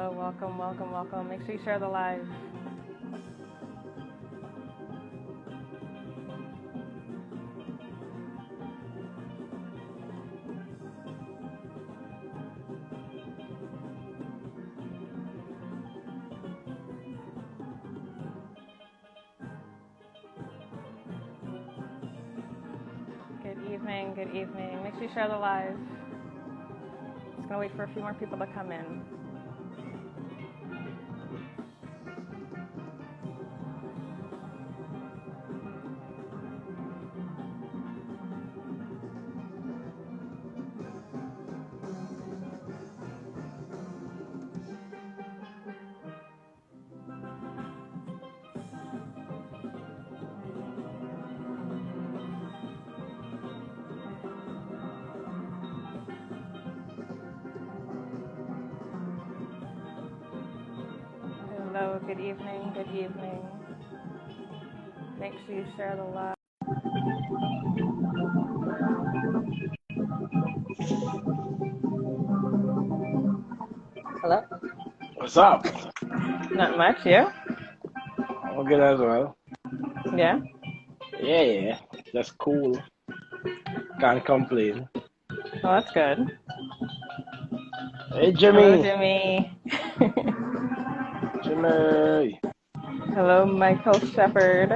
Hello, welcome, welcome, welcome. Make sure you share the live. Good evening, good evening. Make sure you share the live. Just gonna wait for a few more people to come in. Hello, good evening, good evening. Make sure you share the live. Hello? What's up? Not much, you? I'm good as well. Yeah? Yeah. That's cool. Can't complain. Oh, that's good. Hey, Hello, Jimmy. Jimmy. Jimmy. Hello, Michael Shepard.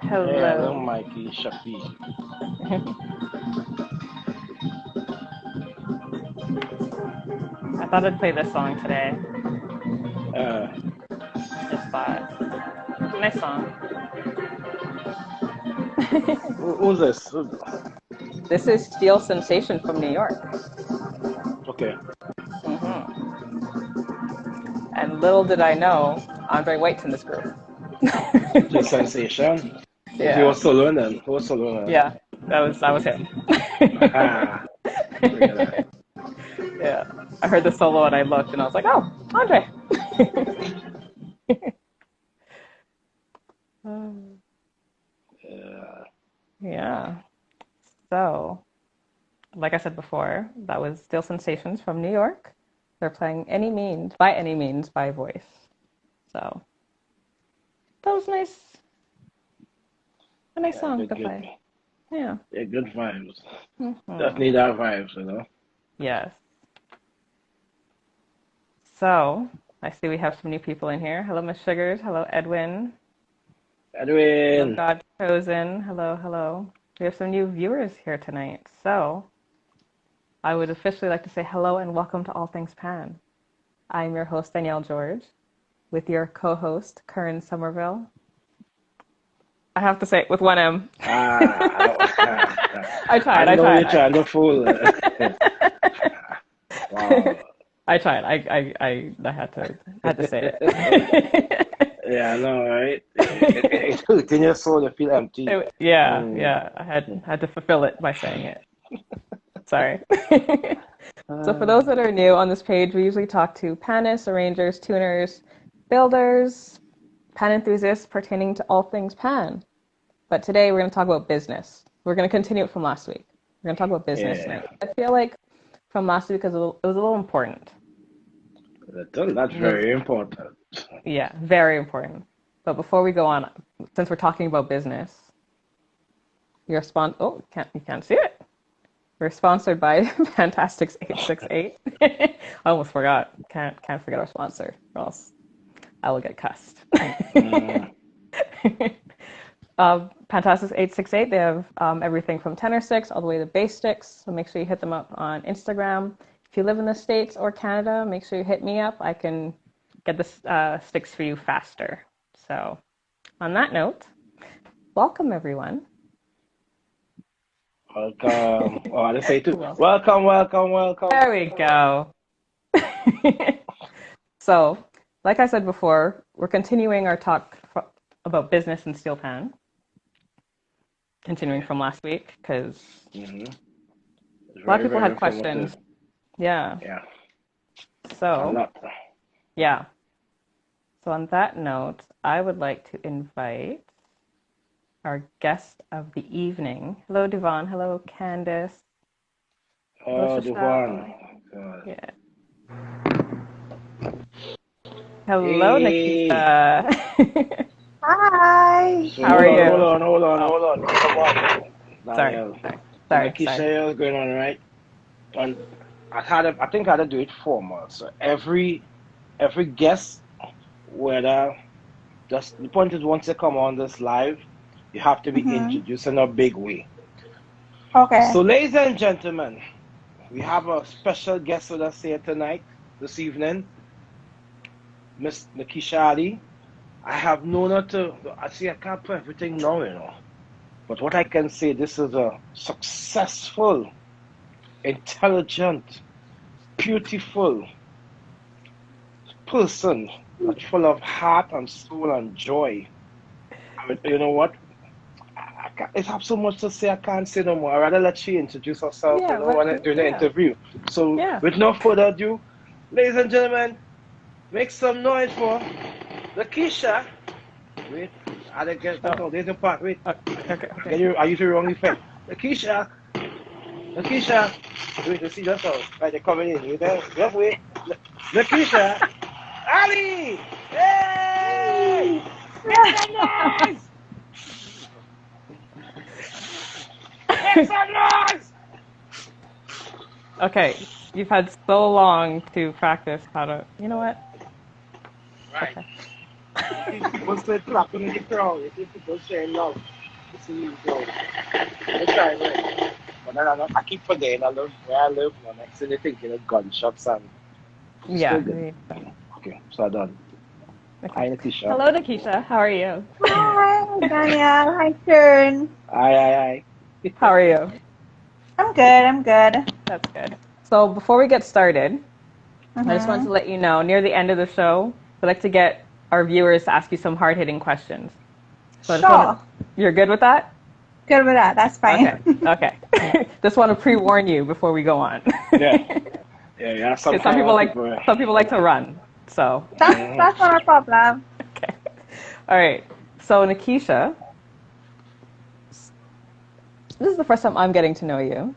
Hello. Yeah, hello, Mikey Shafi. I thought I'd play this song today. Just thought. Nice song. Who's this? This is Steel Sensation from New York. Okay. And little did I know, Andre White's in this group. The sensation. Yeah. He was soloing then. Who was soloing then? Yeah, that was him. Yeah. I heard the solo and I looked and I was like, oh, Andre. Yeah. So, like I said before, that was Steel Sensations from New York. They're playing Any Means, by Voice. So, that was nice. A nice song to play. Yeah. Yeah, good vibes. Definitely that vibes, you know? Yes. So, I see we have some new people in here. Hello, Miss Sugars. Hello, Edwin. Edwin. Hello, God Chosen. Hello, hello. We have some new viewers here tonight. So, I would officially like to say hello and welcome to All Things Pan. I'm your host, Danielle George, with your co-host, Karen Somerville. I have to say it with one M. I tried. I know you're trying to fool. Wow. I tried. I had to say it. Yeah, I know, right? Can your soul feel empty? Yeah. I had to fulfill it by saying it. Sorry. So for those that are new on this page, we usually talk to panists, arrangers, tuners, builders, pan enthusiasts pertaining to all things pan. But today we're going to talk about business. We're going to continue it from last week. We're going to talk about business now. I feel like from last week because it was a little important. That's very important. Yeah, very important. But before we go on, since we're talking about business, you can't see it. We're sponsored by Fantastics 868. I almost forgot. Can't forget our sponsor, or else I will get cussed. Fantastics 868. They have everything from tenor sticks all the way to bass sticks. So make sure you hit them up on Instagram. If you live in the States or Canada, make sure you hit me up. I can get the sticks for you faster. So on that note, welcome everyone. Welcome. Oh, I just say too. Welcome. There we go. So, like I said before, we're continuing our talk about business and Steelpan. Continuing from last week, because a lot of people had questions. Yeah. So, yeah. So on that note, I would like to invite our guest of the evening. Hello, Devon. Hello, Candice. Oh, Devon. Yeah. Hello, Hey. Nikesha. Hi. So How are you? hold on. Come on. Sorry, Daniel. So sorry, sorry. Nikesha is going on, right? And I think I had to do it formal. So every guest, whether just the point is once you come on this live, you have to be Mm-hmm. introduced in a big way. Okay. So ladies and gentlemen, we have a special guest with us here tonight, this evening, Miss Nikesha Ali. I have known her I see I can't put everything now, But what I can say, this is a successful, intelligent, beautiful person that's full of heart and soul and joy. I mean, you know what? I have so much to say, I can't say no more. I'd rather let she introduce herself, Yeah, but during the yeah, interview. So, yeah. with no further ado, ladies and gentlemen, make some noise for Lakeisha. Wait, I didn't get that. Oh, No, there's a part. Wait, okay. I used the wrong effect. Lakeisha. Wait, you see that's all. Right, they're coming in. You there? Just wait. Nikesha Ali! Hey! Make some noise! Make some noise! Okay, you've had so long to practice how to. You know what? Right. Okay. People say clapping in the crowd. You see people saying love. You see you go. Let's try it. But then I keep forgetting. I live where I live. The next thing you think, gunshots and it's still Yeah. good. Okay, so I'm done. Okay. Hi, Nikesha. Hello, Nikesha. How are you? Hi, Danielle. Hi, Karen. Aye. How are you? I'm good. I'm good. That's good. So before we get started, I just wanted Mm-hmm. to let you know near the end of the show, I'd like to get our viewers to ask you some hard-hitting questions. So I just want to. Sure. You're good with that? Good with that. That's fine. Okay. Just want to pre-warn you before we go on. Yeah. Yeah. Because People. some people like to run. So, That's not a problem. okay. All right. So, Nikesha, this is the first time I'm getting to know you.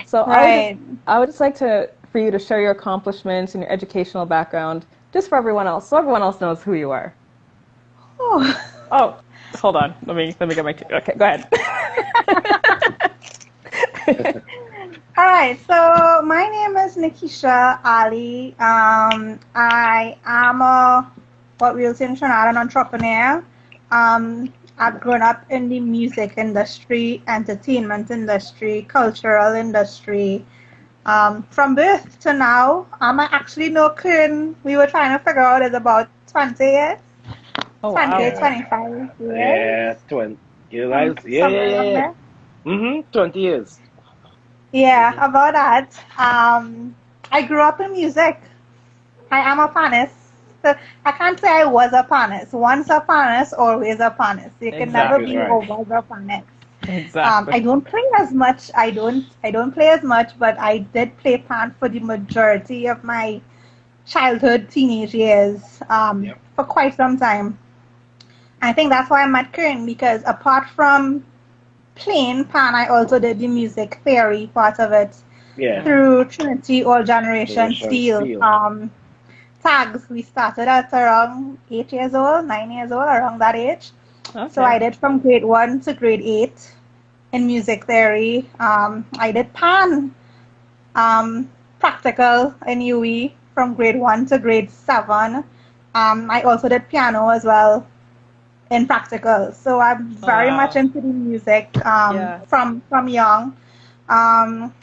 So, Right. I would just like for you to share your accomplishments and your educational background, just for everyone else, so everyone else knows who you are. Whew. Oh, hold on. Let me get my. Okay, go ahead. All right. So my name is Nikesha Ali. I am what we'll say in Trinidad, an entrepreneur. I've grown up in the music industry, entertainment industry, cultural industry. From birth to now, I actually know Kern, we were trying to figure out is about 20 years, Oh, 20, wow. 25 years, Yeah, 20. You guys, somewhere around yeah. there. 20 years. Yeah, about that. I grew up in music. I am a panist. So I can't say I was a panist. Once a panist, always a panist. You can never Exactly. be Right. over a panist. Exactly. I don't play as much. I don't play as much, but I did play pan for the majority of my childhood, teenage years, Yep. for quite some time. I think that's why I met Karen, because apart from playing pan, I also did the music theory part of it Yeah. through Trinity All Generation Generation Steel. Steel. Tags. We started at around 8 years old, 9 years old, around that age. So I Okay. did from grade 1 to grade 8 in music theory. I did pan practical in UE from grade 1 to grade 7. I also did piano as well in practical. So I'm Oh, very much wow. into the music Yeah. from young. Um,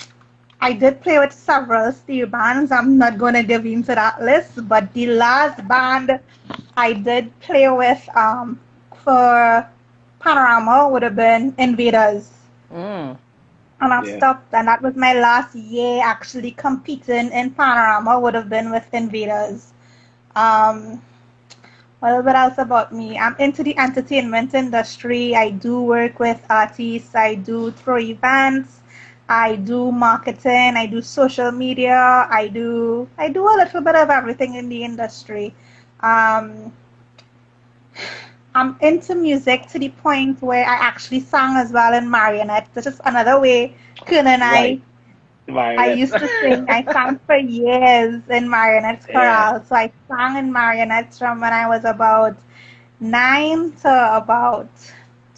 I did play with several steel bands. I'm not going to give into that list, but the last band I did play with for Panorama would have been Invaders. Mm. And I've Yeah. stopped, and that was my last year actually competing in Panorama, would have been with Invaders. Um, a little bit else about me. I'm into the entertainment industry. I do work with artists. I do throw events. I do marketing. I do social media. I do a little bit of everything in the industry. Um, I'm into music to the point where I actually sang as well in Marionette. This is another way Kun and I Right. I used to sing. I sang for years in marionettes chorale. So I sang in marionettes from when I was about 9 to about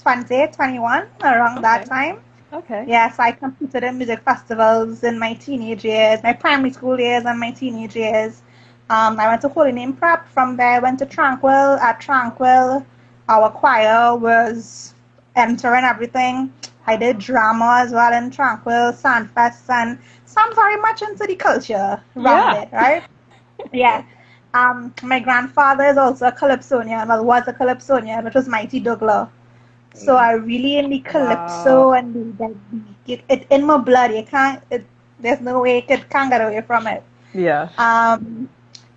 20, 21, around that time. Okay. Yes, I competed in music festivals in my teenage years, my primary school years and my teenage years. I went to Holy Name Prep. From there, I went to Tranquil. At Tranquil, our choir was entering everything. I did drama as well in Tranquil, Sandfest, and so I'm very much into the culture around it, right? Yeah. My grandfather is also a calypsonian, well, was a calypsonian, which was Mighty Douglas. So I really in the calypso and it in my blood. You can't. There's no way it can't get away from it. Yeah.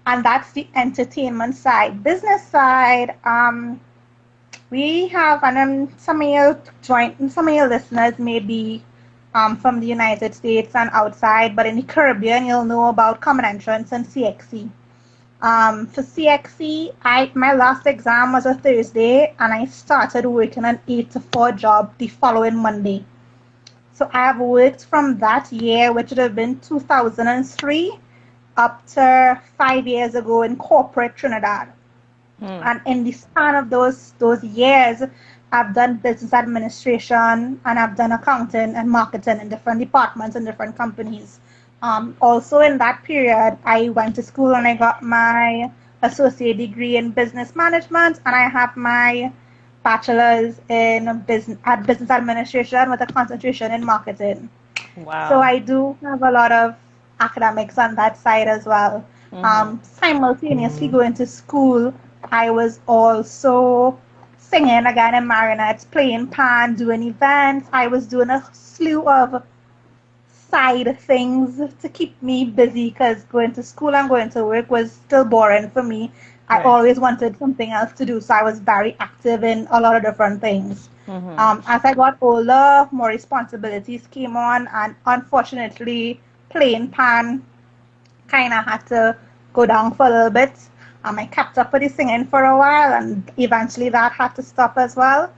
And that's the entertainment side. Business side. We have, and then some of your listeners may be from the United States and outside, but in the Caribbean, you'll know about Common Entrance and CXC. For CXC, my last exam was a Thursday, and I started working an 8 to 4 job the following Monday. So I have worked from that year, which would have been 2003, up to 5 years ago in corporate Trinidad. And in the span of those years, I've done business administration, and I've done accounting and marketing in different departments and different companies. Also in that period, I went to school and I got my associate degree in business management, and I have my bachelor's in business administration with a concentration in marketing. Wow. So I do have a lot of academics on that side as well. Simultaneously going to school, I was also singing again in marionettes, playing pan, doing events. I was doing a slew of side things to keep me busy, because going to school and going to work was still boring for me. I always wanted something else to do, so I was very active in a lot of different things. As I got older, more responsibilities came on, and unfortunately, playing pan kind of had to go down for a little bit. I kept up with the singing for a while, and eventually that had to stop as well.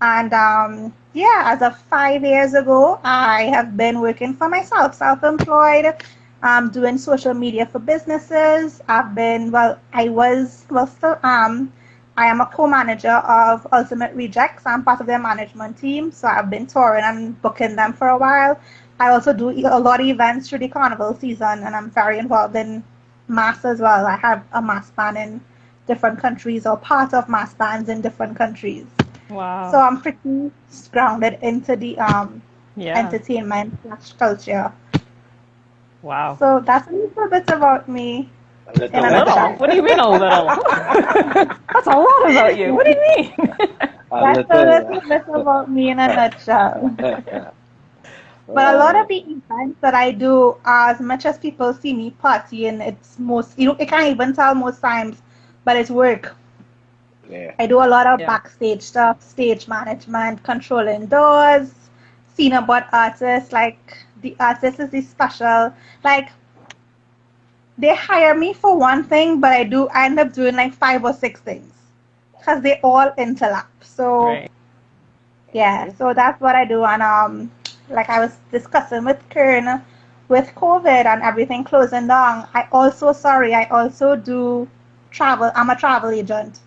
And as of 5 years ago, I have been working for myself, self-employed, doing social media for businesses. I am a co-manager of Ultimate Rejects. I'm part of their management team, so I've been touring and booking them for a while. I also do a lot of events through the carnival season, and I'm very involved in mass as well. I have a mass band in different countries, or part of mass bands in different countries. Wow. So I'm pretty grounded into the entertainment / culture. Wow. So that's a little bit about me. A little? What do you mean a little? That's a lot about you. What do you mean? That's a little bit about me in a nutshell. But a lot of the events that I do, as much as people see me partying, it's most, you can't even tell most times, but it's work. Yeah. I do a lot of backstage stuff, stage management, controlling doors, seeing about artists. Like, the artist is the special, like, they hire me for one thing, but I end up doing like 5 or 6 things, because they all interlap. So, so that's what I do. And like I was discussing with Kern, with COVID and everything closing down, I also do travel. I'm a travel agent.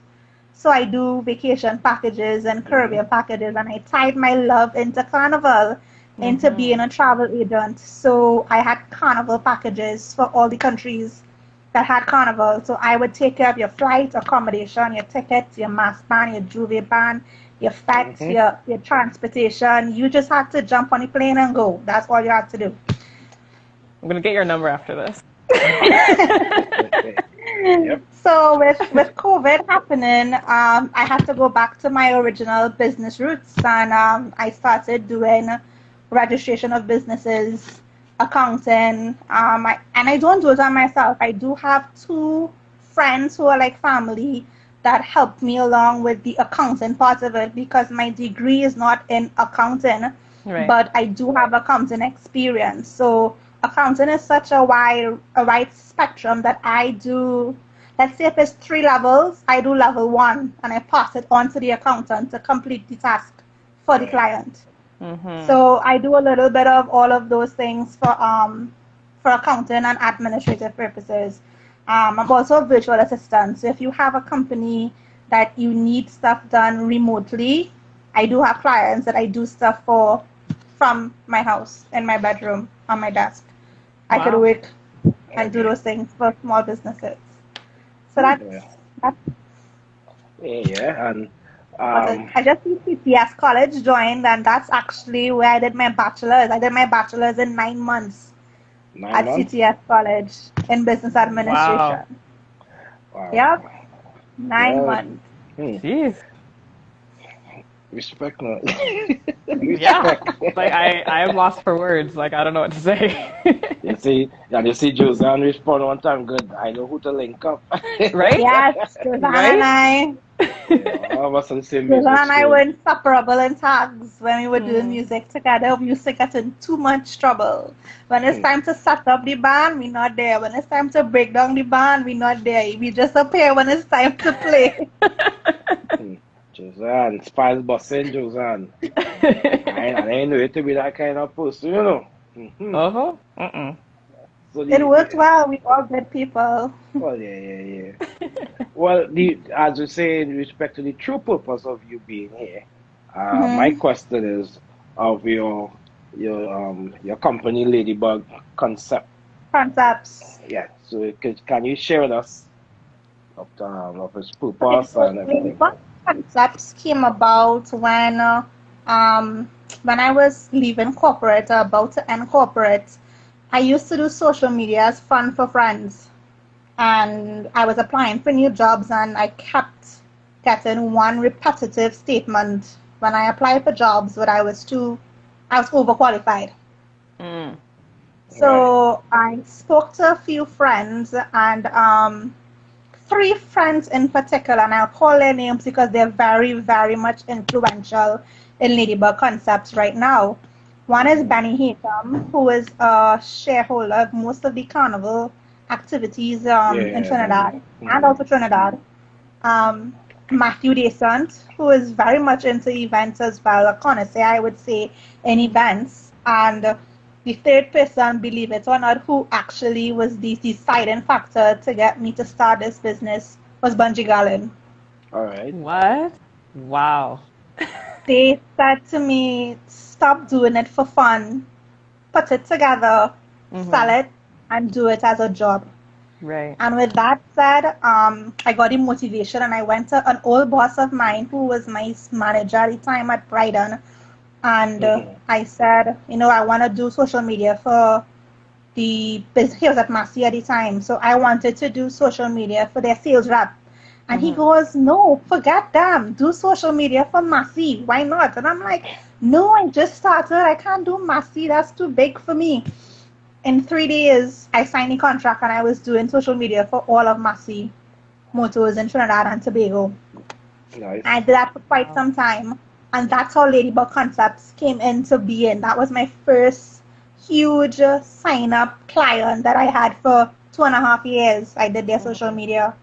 So I do vacation packages and Caribbean packages, and I tied my love into Carnival, into being a travel agent. So I had Carnival packages for all the countries that had Carnival. So I would take care of your flight, accommodation, your tickets, your mass band, your juve band, your fets, your transportation. You just had to jump on the plane and go. That's all you had to do. I'm going to get your number after this. So with COVID happening, I had to go back to my original business roots, and I started doing registration of businesses, accounting, and I don't do it on myself. I do have 2 friends who are like family that helped me along with the accounting part of it, because my degree is not in accounting, but I do have accounting experience. So accounting is such a wide spectrum that I do. Let's say if it's 3 levels, I do level 1, and I pass it on to the accountant to complete the task for the client. Mm-hmm. So I do a little bit of all of those things for accounting and administrative purposes. I'm also a virtual assistant. So if you have a company that you need stuff done remotely, I do have clients that I do stuff for from my house, in my bedroom, on my desk. I could Wow. work and do Okay. those things for small businesses. So Yeah. that's Yeah. And what it. um, I just did CCS college joined, and that's actually where I did my bachelor's. I did my bachelor's in 9 months 9 at months. CTS College in business Wow. administration. Yep, Wow. 9 Well, months. hmm, Jeez. respect, no. Yeah. Respect. Like I am lost for words. Like I don't know what to say. You see, Josanne respond one time. Good. I know who to link up. Right? Yes, Right? Yeah, all of us on the same Susan music and I were school. inseparable in tags when we were doing Hmm. music together. We used to get in too much trouble. When it's time to set up the band, we're not there. When it's time to break down the band, we're not there. We just appear when it's time to play. Josanne, Spice Bussin, Josanne. I ain't know it to be that kind of person, you know. Hmm. Uh-huh. Mm-mm. So It worked well. We all good people. well, yeah. Well, as you say, in respect to the true purpose of you being here, my Hmm. question is of your company, Ladybug Concept. Concepts. Yeah. So can you share with us of its Okay, purpose so and everything? Ladybug Concepts came about um, when I was leaving corporate, about to end corporate. I used to do social media as fun for friends, and I was applying for new jobs, and I kept getting one repetitive statement when I applied for jobs, but I was overqualified. Mm. Right. So I spoke to a few friends, and three friends in particular, and I'll call their names because they're very, very much influential in Ladybug Concepts right now. One is Hmm. Benny Haytham, who is a shareholder of most of the carnival activities in Yeah, Benny. Trinidad and Hmm. also Trinidad. Um, Matthew Desant, who is very much into events as well, a connoisseur, I would say, in events. And the third person, believe it or not, who actually was the deciding factor to get me to start this business was Bungie Garlin. All right. What? Wow. They said to me, stop doing it for fun, put it together, sell Mm-hmm. it, and do it as a job. Right. And with that said, I got the motivation and I went to an old boss of mine who was my manager at the time at Brighton. And Hmm. I said, I want to do social media for the business. He was at Massey at the time. So I wanted to do social media for their sales rep. And he Mm-hmm. goes, no, forget them. Do social media for Massey. Why not? And I'm like, no, I just started. I can't do Massey. That's too big for me. In 3 days, I signed a contract and I was doing social media for all of Massey Motors in Trinidad and Tobago. I Nice. did that for quite Wow. some time, and that's how Ladybug Concepts came into being. That was my first huge sign up client that I had for 2.5 years. I did their social Mm-hmm. media.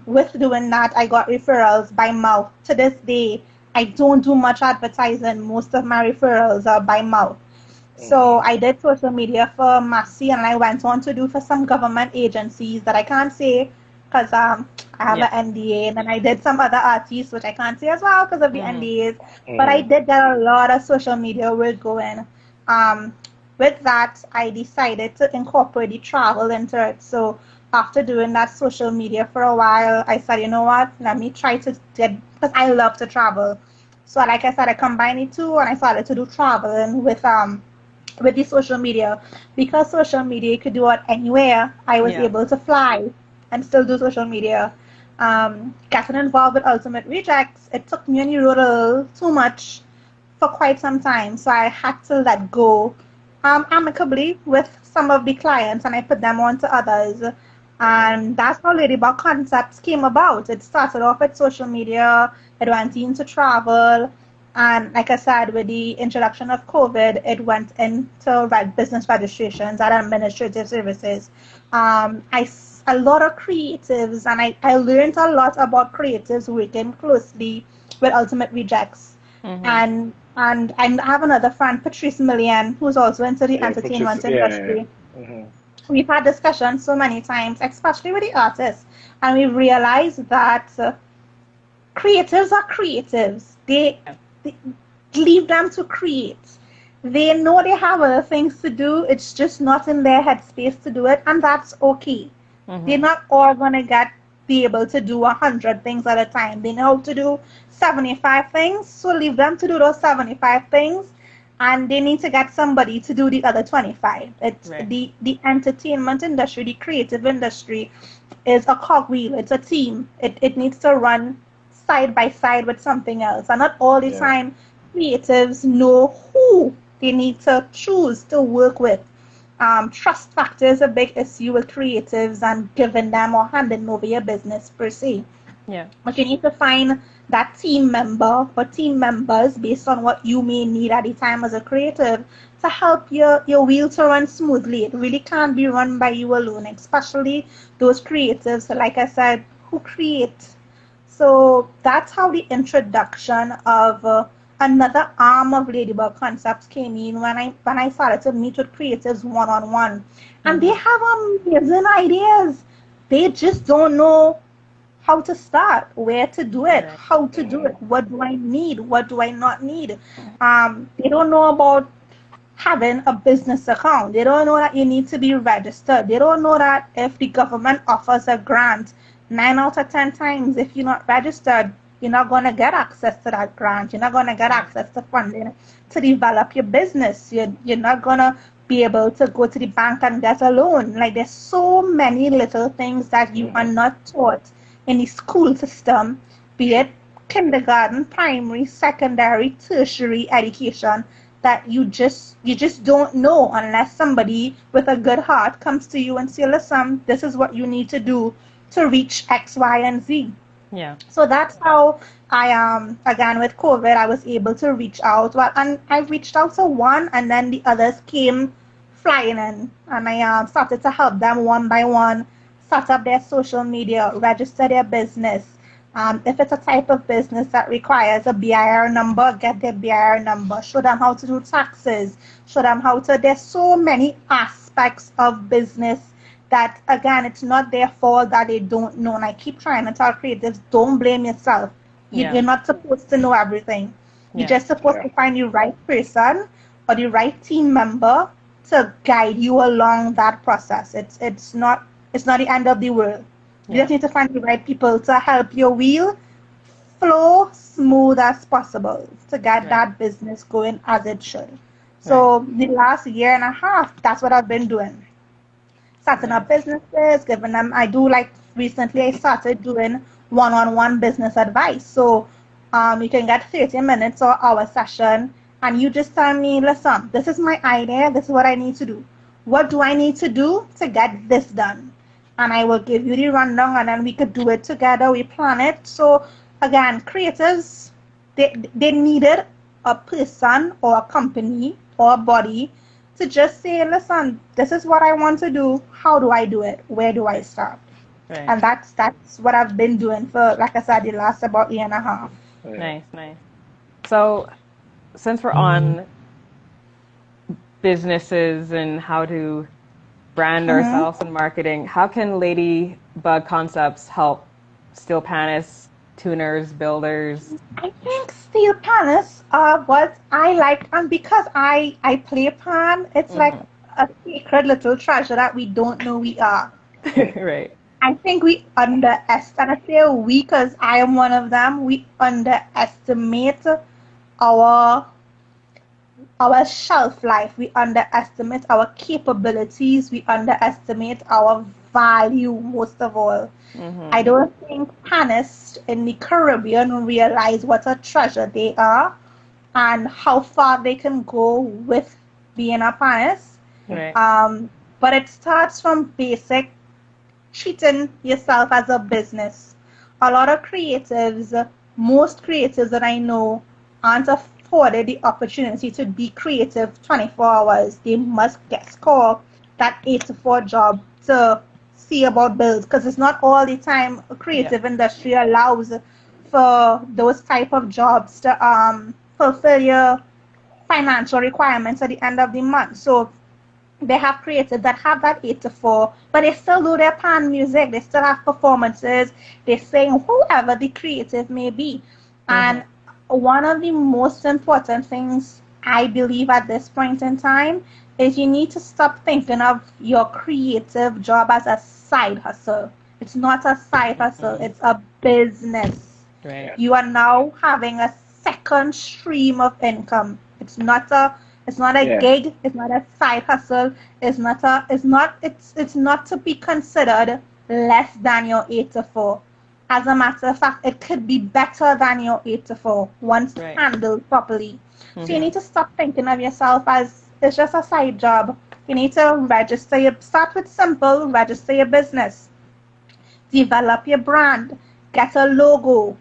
With doing that, I got referrals by mouth. To this day, I don't do much advertising. Most of my referrals are by mouth. So Hmm. I did social media for Massey, and I went on to do for some government agencies that I can't say because I have Yeah. an NDA, and then I did some other artists which I can't say as well because of the Mm-hmm. NDAs. But I Hmm. did get a lot of social media work going. Um, with that, I decided to incorporate the travel into it. So after doing that social media for a while, I said, you know what? Let me try to get because I love to travel. So like I said, I combined the two, and I started to do traveling with the social media. Because social media you could do it anywhere, I was Yeah. able to fly and still do social media. Getting involved with Ultimate Rejects, it took me on the road a little too much for quite some time, so I had to let go amicably with some of the clients, and I put them on to others. Hmm. And that's how Ladybug Concepts came about. It started off with social media, it went into travel, and like I said, with the introduction of COVID, it went into business registrations and administrative services. A lot of creatives, and I learned a lot about creatives working closely with Ultimate Rejects. Mm-hmm. And And I have another friend, Patrice Millian, who's also into the Yeah, entertainment Patricia, industry. yeah. We've had discussions so many times, especially with the artists, and we realized that creatives are creatives. They leave them to create. They know they have other things to do. It's just not in their headspace to do it, and that's okay. They're not all gonna be able to do 100 things at a time. They know how to do 75 things, so leave them to do those 75 things, and they need to get somebody to do the other 25. It's Right. the entertainment industry, the creative industry is a cogwheel. It's a team. It needs to run side by side with something else, and not all the Yeah. time creatives know who they need to choose to work with. Trust factor is a big issue with creatives and giving them or handing over your business per se. Yeah. But you need to find that team member or team members based on what you may need at the time as a creative to help your wheel to run smoothly. It really can't be run by you alone, especially those creatives, like I said, who create. So that's how the introduction of another arm of Ladybug Concepts came in when I started to meet with creatives one-on-one. And they have amazing ideas. They just don't know how to start, where to do it, how to do it, what do I need, what do I not need. They don't know about having a business account. They don't know that you need to be registered. They don't know that if the government offers a grant, 9 out of 10 times, if you're not registered, you're not going to get access to that grant. You're not going to get access to funding to develop your business. You're not going to be able to go to the bank and get a loan. Like, there's so many little things that you are not taught in the school system, be it kindergarten, primary, secondary, tertiary education, that you just don't know unless somebody with a good heart comes to you and say, listen, this is what you need to do to reach X, Y, and Z. Yeah. So that's how I again with COVID I was able to reach out. Well, and I reached out to one, and then the others came flying in, and I started to help them one by one set up their social media, register their business. If it's a type of business that requires a BIR number, get their BIR number. Show them how to do taxes. Show them how to. There's so many aspects of business that, again, it's not their fault that they don't know. And I keep trying to tell creatives, don't blame yourself. You're not supposed to know everything. You're just supposed to find the right person or the right team member to guide you along that process. It's not the end of the world. You just need to find the right people to help your wheel flow smooth as possible to get that business going as it should. So the last year and a half, that's what I've been doing. Starting up businesses, giving them, recently I started doing one-on-one business advice. So you can get 30 minutes or hour session, and you just tell me, listen, this is my idea, this is what I need to do. What do I need to do to get this done? And I will give you the rundown, and then we could do it together. We plan it. So again, creatives, they needed a person or a company or a body to just say, listen, this is what I want to do. How do I do it? Where do I start? Right. And that's what I've been doing for, like I said, the last about year and a half. Nice. So since we're on businesses and how to brand ourselves and marketing, how can Ladybug Concepts help Steelpanists, tuners, builders? I think Steelpanists are what I like, and because I play pan, it's like a secret little treasure that we don't know we are. Right. I think we underestimate, and I say we because I am one of them, we underestimate our shelf life, we underestimate our capabilities, we underestimate our value most of all. I don't think panists in the Caribbean realize what a treasure they are and how far they can go with being a panist. Right. But it starts from basic treating yourself as a business. A lot of creatives, most creatives that I know, aren't afforded the opportunity to be creative 24 hours. They must get score that 8 to 4 job to see about bills, because it's not all the time a creative industry allows for those type of jobs to fulfill financial requirements at the end of the month. So they have creatives that have that 8 to 4, but they still do their pan music. They still have performances. They sing, whoever the creative may be. And one of the most important things I believe at this point in time is you need to stop thinking of your creative job as a side hustle. It's not a side hustle. It's a business. Right. You are now having a second stream of income. It's not a gig. It's not a side hustle. It's not to be considered less than your 8 to 4. As a matter of fact, it could be better than your 8 to 4 once handled properly. So you need to stop thinking of yourself as it's just a side job. You need to start with simple, register your business, develop your brand, get a logo,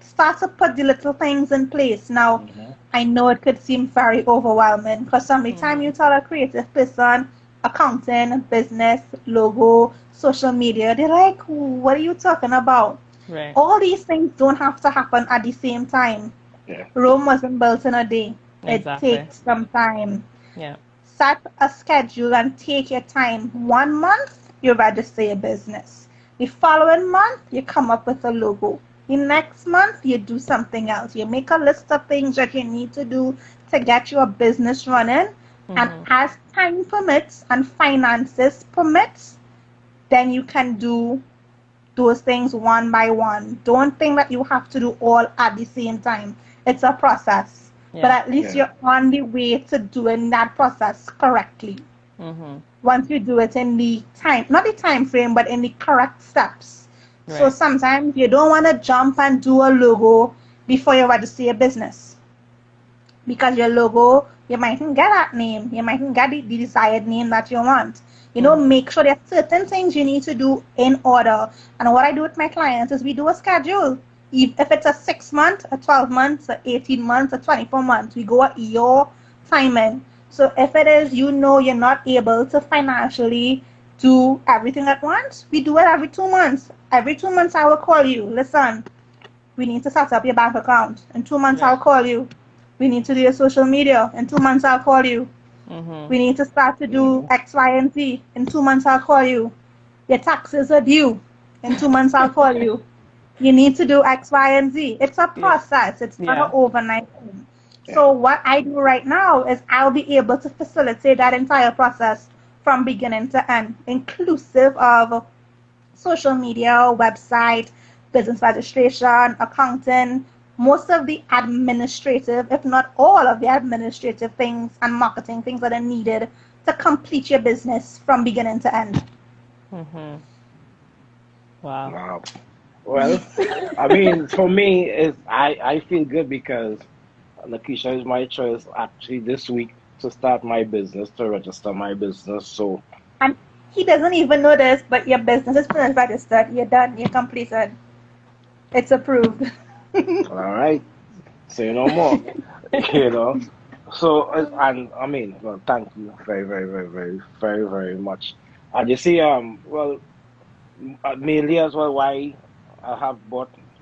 start to put the little things in place. Now, I know it could seem very overwhelming because time you tell a creative person, accounting, business, logo, social media, they're like, what are you talking about? Right. All these things don't have to happen at the same time. Yeah. Rome wasn't built in a day. Exactly. It takes some time. Yeah. Set a schedule and take your time. 1 month, you register your business. The following month, you come up with a logo. The next month, you do something else. You make a list of things that you need to do to get your business running. And as time permits and finances permits, then you can do those things one by one. Don't think that you have to do all at the same time. It's a process. Yeah. But at least you're on the way to doing that process correctly. Once you do it in the time, not the time frame, but in the correct steps. Right. So sometimes you don't want to jump and do a logo before you register your business. Because your logo, you mightn't get that name. You mightn't get the desired name that you want. Make sure there are certain things you need to do in order. And what I do with my clients is we do a schedule. If it's a 6 month, a 12 months, a 18 months, a 24 months, we go at your timing. So if it is, you're not able to financially do everything at once, we do it every 2 months. Every 2 months I will call you. Listen, we need to set up your bank account. In 2 months I'll call you. We need to do your social media. In 2 months I'll call you. We need to start to do X, Y, and Z. In 2 months I'll call you. Your taxes are due. In 2 months I'll call you. You need to do X, Y, and Z. It's a process. It's not an overnight thing. So what I do right now is I'll be able to facilitate that entire process from beginning to end, inclusive of social media, website, business registration, accounting, most of the administrative, if not all of the administrative things and marketing things that are needed to complete your business from beginning to end. Wow. Well, I mean, for me, I feel good because Nikesha is my choice actually this week to start my business, to register my business. So, and he doesn't even know this, but your business is finished, registered. You're done. You're completed. It's approved. All right. Say no more. So, and I mean, well, thank you very, very, very, very, very, very much. And you see, mainly as well, why I have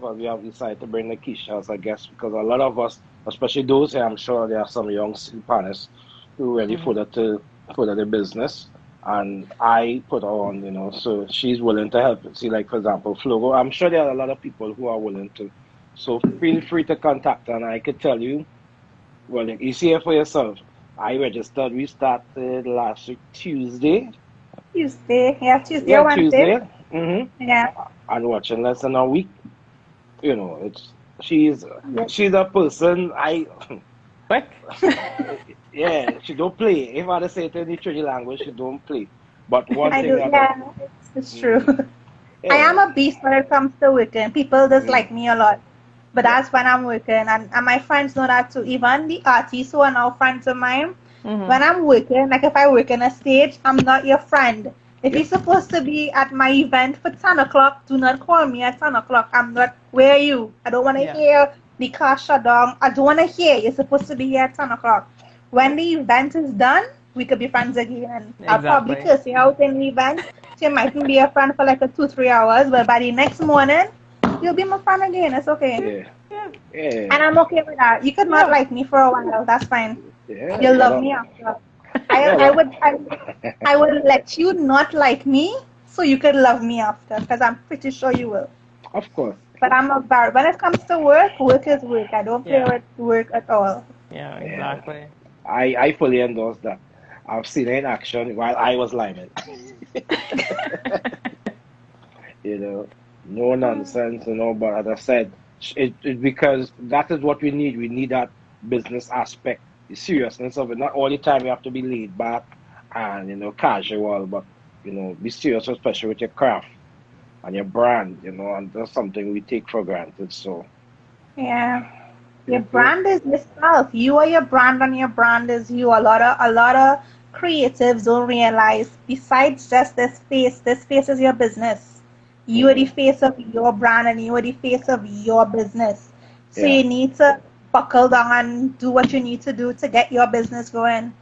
we have decided to bring Nikesha as a guest, because a lot of us, especially those here, I'm sure there are some young Steelpanists who really further the business, and I put her on, so she's willing to help. See, like, for example, Flogo, I'm sure there are a lot of people who are willing to, so feel free to contact her, and I could tell you, well, you see it for yourself. We started last week, Tuesday. Tuesday or Wednesday. Tuesday. Yeah. And watching less than a week, she's a person Quick. she don't play. If I say it in the Trinity language, she don't play. But one I thing do, it's true. Yeah. I am a beast when it comes to working. People dislike me a lot. But that's when I'm working, and my friends know that too. Even the artists who are now friends of mine, when I'm working, like if I work in a stage, I'm not your friend. If you're supposed to be at my event for 10 o'clock, do not call me at 10 o'clock. I'm not, where are you? I don't want to hear the car shut down. I don't want to hear you're supposed to be here at 10 o'clock. When the event is done, we could be friends again. Exactly. I'll probably curse you out in the event. So you mightn't be a friend for like 2-3 hours, but by the next morning, you'll be my friend again. It's okay. Yeah. And I'm okay with that. You could not like me for a while. That's fine. Yeah, You'll get love up. me after. Yeah, I would let you not like me so you could love me after, because I'm pretty sure you will. of course. But I'm a bar. When it comes to work, work is work. I don't play Yeah. with work at all. Yeah, Yeah, exactly. I fully endorse that. I've seen it in action while I was lining. No nonsense, but as I said, because that is what we need. We need that business aspect, the seriousness of it. Not all the time you have to be laid back and, casual, but, be serious, especially with your craft and your brand, and that's something we take for granted. So, Yeah. Your yep, yep. brand is yourself. You are your brand, and your brand is you. A lot of creatives don't realize. Besides just this face is your business. You are the Hmm. face of your brand, and you are the face of your business. So Yeah, you need to buckle down and do what you need to do to get your business going.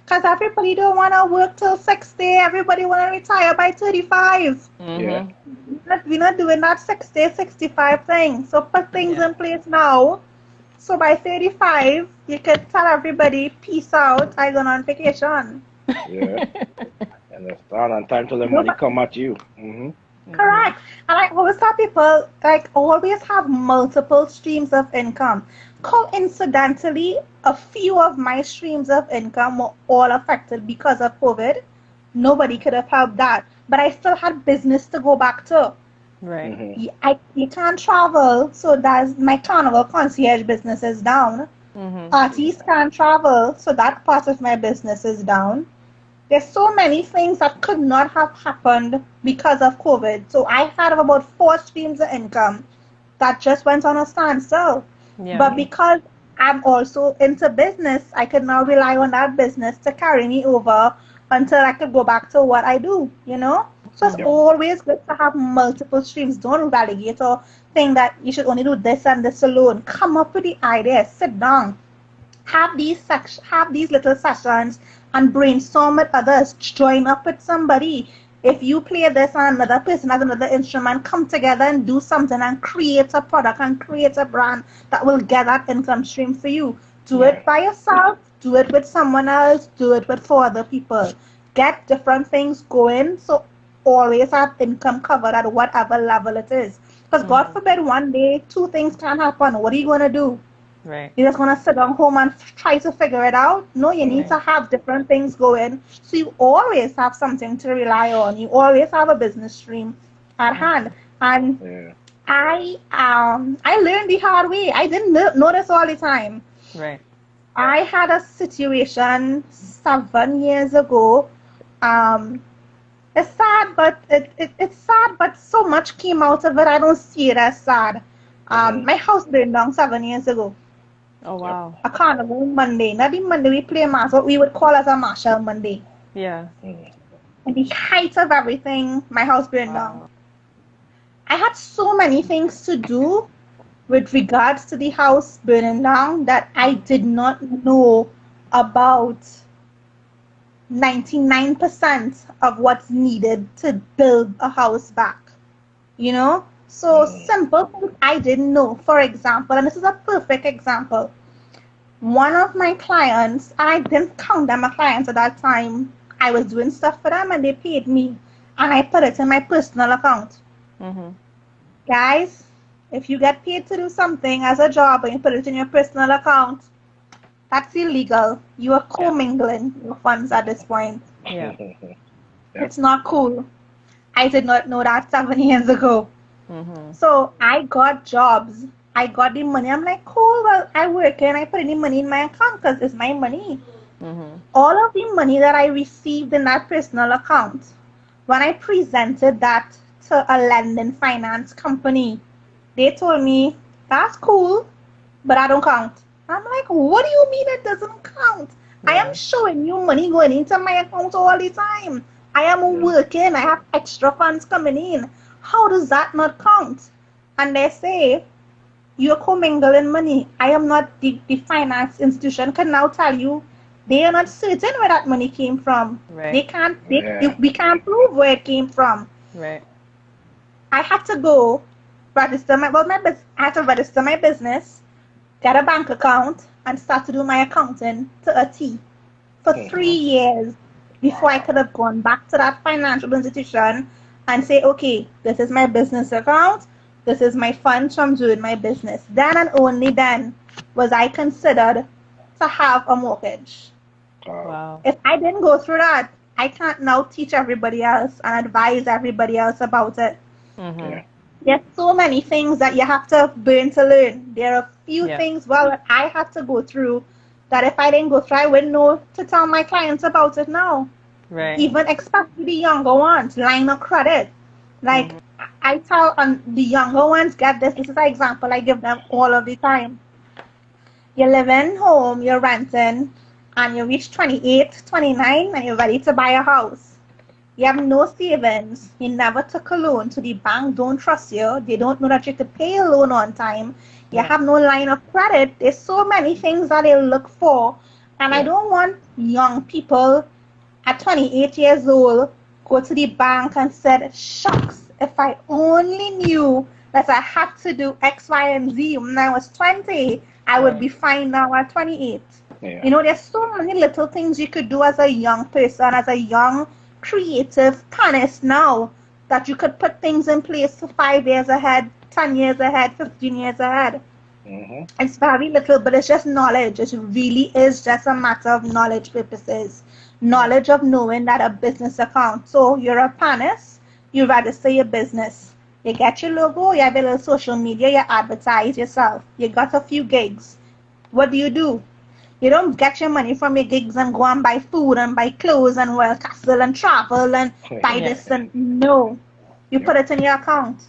Cause everybody don't want to work till 60. Everybody want to retire by 35. yeah, Mm-hmm. We're not doing that 60, 65 thing. So put things Yeah. in place now so by 35, you could tell everybody, peace out, I gone on vacation. yeah. Understand? And time to let No, money but come at you. Hmm. Mm-hmm. correct. And I always tell people, like, always have multiple streams of income. Coincidentally, a few of my streams of income were all affected because of COVID. Nobody could have helped that. But I still had business to go back to. Right. Hmm. You can't travel, so that's my carnival concierge business is down. Mm-hmm. Artists can't travel, so that part of my business is down. There's so many things that could not have happened because of COVID. So I had about 4 streams of income that just went on a standstill. Yeah. But because I'm also into business, I could now rely on that business to carry me over until I could go back to what I do. So it's Yep. Mm-hmm. always good to have multiple streams. Don't relegate or think that you should only do this and this alone. Come up with the idea, sit down, have these little sessions and brainstorm with others. Join up with somebody. If you play this and another person has another instrument, come together and do something and create a product and create a brand that will get that income stream for you. Do Yeah. it by yourself, do it with someone else, do it with 4 other people. Get different things going, so always have income covered at whatever level it is. Because God Mm-hmm. forbid one day 2 things can happen. What are you going to do? Right. You're just gonna sit down home and try to figure it out. No, you need Hmm. to Right. have different things going. So you always have something to rely on. You always have a business stream at hand. And Yeah. I learned the hard way. I didn't know this all the time. Right. I had a situation 7 years ago. Um, it's sad, but it's sad, but so much came out of it. I don't see it as sad. Hmm. My house burned down 7 years ago. Oh Yep. wow. A carnival Monday. Not the Monday we play mass, what we would call as a Marshall Monday. Yeah. Hmm. In the height of everything, my house burned down. Wow. I had so many things to do with regards to the house burning down that I did not know about 99% of what's needed to build a house back. So Hmm. simple things I didn't know. For example, and this is a perfect example. One of my clients, I didn't count them a client at that time. I was doing stuff for them and they paid me. And I put it in my personal account. Mm-hmm. Guys, if you get paid to do something as a job and you put it in your personal account, that's illegal. You are Yeah. commingling your funds at this point. Yeah. Yep. It's not cool. I did not know that 7 years ago. Mm-hmm. So I got jobs. I got the money. I'm like, cool, well, I work and I put any money in my account because it's my money. Mm-hmm. All of the money that I received in that personal account, when I presented that to a lending finance company, they told me, that's cool, but I don't count. I'm like, what do you mean it doesn't count? I am Yeah. showing you money going into my account all the time. I am Yeah. working. I have extra funds coming in. How does that not count? And they say, you're commingling money. I am not the finance institution can now tell you they are not certain where that money came from. They Right. can't Yeah. we can't prove where it came from. Right. I had to go register my business. I had to register my business, get a bank account, and start to do my accounting to a T for 3 years before I could have gone back to that financial institution and say, okay, this is my business account, this is my funds from doing my business. Then and only then was I considered to have a mortgage. Wow. If I didn't go through that, I can't now teach everybody else and advise everybody else about it. Mm-hmm. There's so many things that you have to burn to learn. There are a few things, that I had to go through that if I didn't go through, I wouldn't know to tell my clients about it now. Right. Even especially the younger ones, line of credit. Like, I tell the younger ones, get this. This is an example I give them all of the time. You're living home, you're renting, and you reach 28, 29, and you're ready to buy a house. You have no savings. You never took a loan, so the bank don't trust you. They don't know that you have to pay a loan on time. You have no line of credit. There's so many things that they look for. And I don't want young people at 28 years old go to the bank and said, shucks, if I only knew that I had to do X, Y, and Z when I was 20, I would be fine now at 28. Yeah. You know, there's so many little things you could do as a young person, as a young creative panist now, that you could put things in place for 5 years ahead, 10 years ahead, 15 years ahead. It's very little, but it's just knowledge. It really is just a matter of knowledge purposes. Knowledge of knowing that a business account. So you're a panist, you register your business. You get your logo, you have a little social media, you advertise yourself. You got a few gigs. What do? You don't get your money from your gigs and go and buy food and buy clothes and Royal Castle and travel and buy this and no. You put it in your account.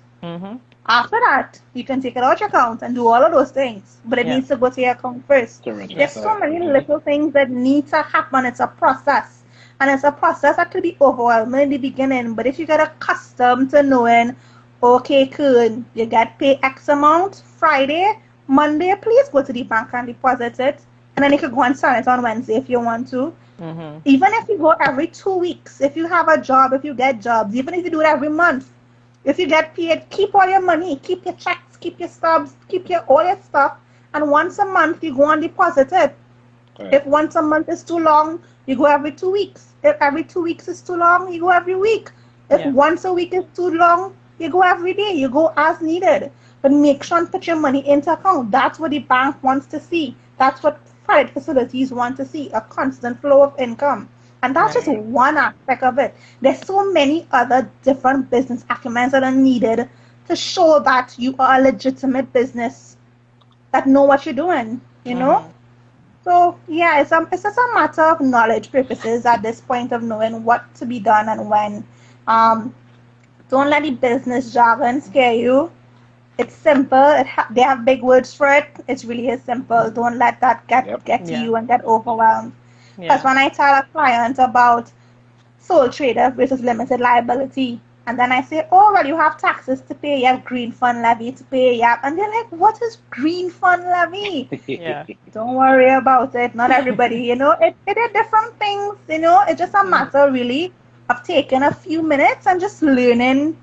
After that, you can take it out your account and do all of those things. But it needs to go to your account first. There's so many little things that need to happen. It's a process. And it's a process that could be overwhelming in the beginning. But if you get accustomed to knowing, okay, cool, you get paid X amount Friday, Monday, please go to the bank and deposit it. And then you can go and sign it on Wednesday if you want to. Even if you go every 2 weeks, if you have a job, if you get jobs, even if you do it every month, if you get paid, keep all your money, keep your checks, keep your stubs, keep all your stuff. And once a month, you go and deposit it. If once a month is too long, you go every 2 weeks. If every 2 weeks is too long, you go every week. If once a week is too long, you go every day. You go as needed. But make sure and put your money into account. That's what the bank wants to see. That's what credit facilities want to see, a constant flow of income. And that's just one aspect of it. There's so many other different business acumens that are needed to show that you are a legitimate business, that know what you're doing, you know? So, yeah, it's just a matter of knowledge purposes at this point of knowing what to be done and when. Don't let the business jargon scare you. It's simple. They have big words for it. It really is simple. Don't let that get to you and get overwhelmed. Because when I tell a client about sole trader versus limited liability, and then I say, oh, well, you have taxes to pay, you have green fund levy to pay, and they're like, what is green fund levy? Don't worry about it. Not everybody, you know, it are different things, you know. It's just a matter, really, of taking a few minutes and just learning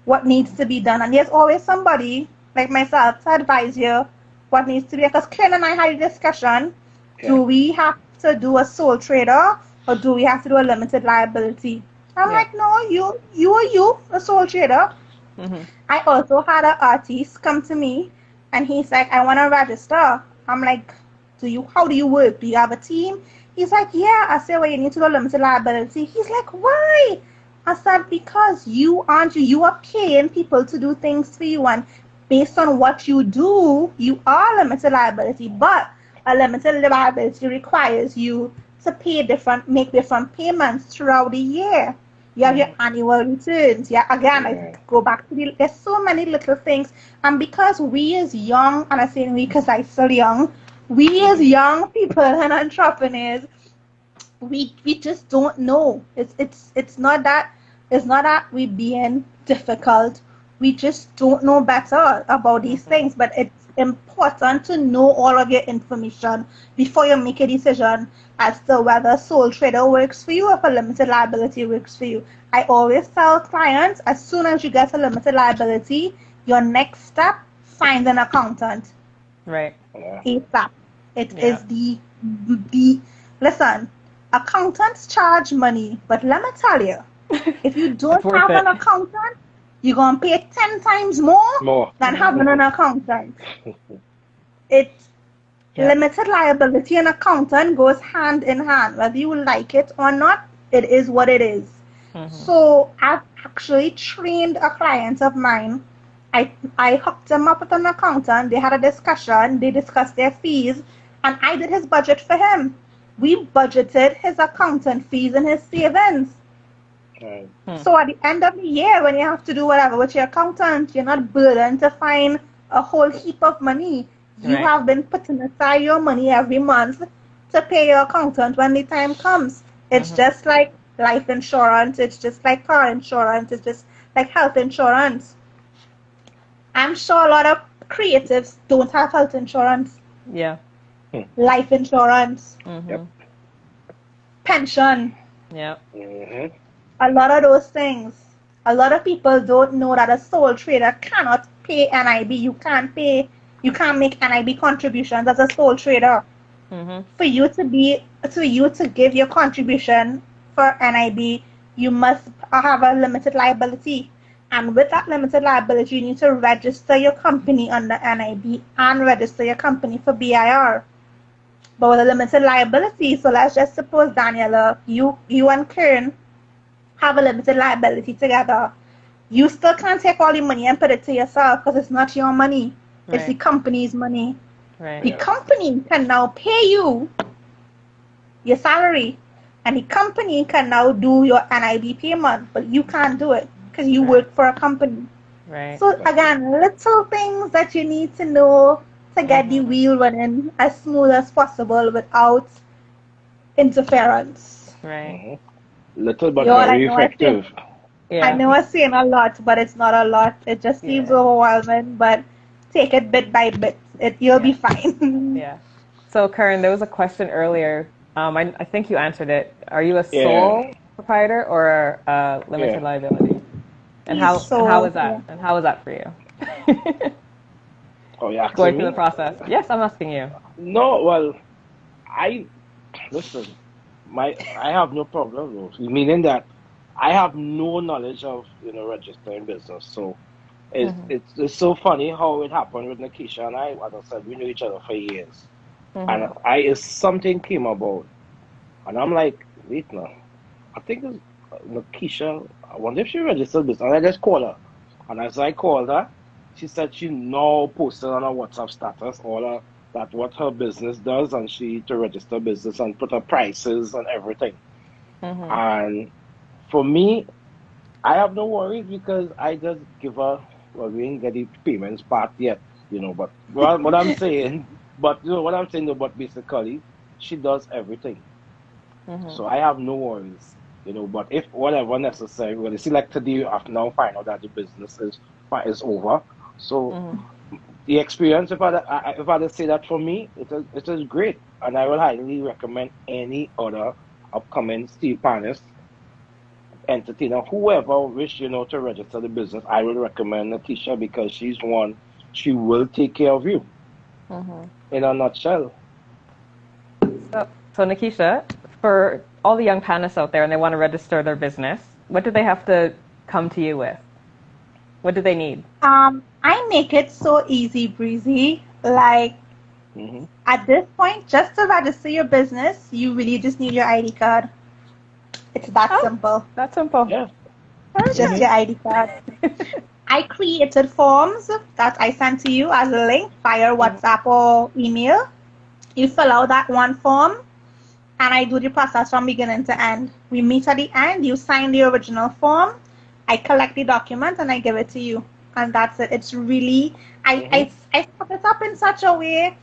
what needs to be done. And there's always somebody, like myself, to advise you what needs to be. Because Ken and I had a discussion, do we have to do a sole trader or do we have to do a limited liability? I'm like, no, you, a sole trader. I also had an artist come to me and he's like, I want to register. I'm like, how do you work? Do you have a team? He's like, yeah. I said, well, you need to do a limited liability. He's like, why? I said, because you are paying people to do things for you, and based on what you do, you are limited liability. But a limited liability requires you to make different payments throughout the year. You have your annual returns. Yeah, again, I go back to there's so many little things. And because we as young, and I say we because I'm still young, we as young people and entrepreneurs, we just don't know. It's not that we being difficult. We just don't know better about these things. But it's important to know all of your information before you make a decision as to whether sole trader works for you or if a limited liability works for you. I always tell clients, as soon as you get a limited liability, your next step, find an accountant. Right. ASAP. It is the listen, accountants charge money, but let me tell you, if you don't have an accountant, you're gonna pay 10 times more than having an accountant. It's limited liability and accountant goes hand in hand. Whether you like it or not, it is what it is. So I've actually trained a client of mine. I hooked him up with an accountant. They had a discussion. They discussed their fees, and I did his budget for him. We budgeted his accountant fees and his savings. So at the end of the year, when you have to do whatever with your accountant, you're not burdened to find a whole heap of money. You have been putting aside your money every month to pay your accountant when the time comes. It's just like life insurance. It's just like car insurance. It's just like health insurance. I'm sure a lot of creatives don't have health insurance. Yeah. Life insurance. Pension. Yeah. A lot of those things. A lot of people don't know that a sole trader cannot pay NIB. You can't make NIB contributions as a sole trader. For you to give your contribution for NIB, you must have a limited liability. And with that limited liability, you need to register your company under NIB and register your company for BIR. But with a limited liability, so let's just suppose, Daniela, you and Karen have a limited liability together. You still can't take all the money and put it to yourself because it's not your money. It's the company's money. The company can now pay you your salary, and the company can now do your NIB payment, but you can't do it because you work for a company. So again, little things that you need to know to get the wheel running as smooth as possible without interference. Little but very effective. I know I'm saying a lot, but it's not a lot. It just seems overwhelming, but take it bit by bit. You'll be fine. So, Karen, there was a question earlier. I think you answered it. Are you a sole proprietor or a limited liability? And how is that? And how is that for you? Oh, yeah. Going through the process. Yes, I'm asking you. No, well, listen. I have no problem, meaning that I have no knowledge of registering business. So it's so funny how it happened with Nikesha and I. As I said, we knew each other for years, and something came about, and I'm like, wait now, I think it's Nikesha. I wonder if she registered business. And I just called her, and as I called her, she said she now posted on her WhatsApp status that what her business does, and she to register business and put her prices and everything. And for me, I have no worries because I just give her. Well, we didn't get the payments part yet, But what I'm saying, but basically, she does everything. So I have no worries, But if whatever necessary, well, you see, like today, I've now find out that the business is over. So the experience, if I say that for me, it is great, and I will highly recommend any other upcoming Steelpan entertainer, whoever wish to register the business. I will recommend Nikesha because she's one. She will take care of you. In a nutshell. So Nikesha, for all the young panists out there and they want to register their business, what do they have to come to you with? What do they need? I make it so easy breezy. Like at this point, just to register your business, you really just need your ID card. It's that simple. That's simple. Yeah. Just your ID card. I created forms that I sent to you as a link via WhatsApp or email. You fill out that one form, and I do the process from beginning to end. We meet at the end. You sign the original form. I collect the document and I give it to you, and that's it. It's really I put it up in such a way.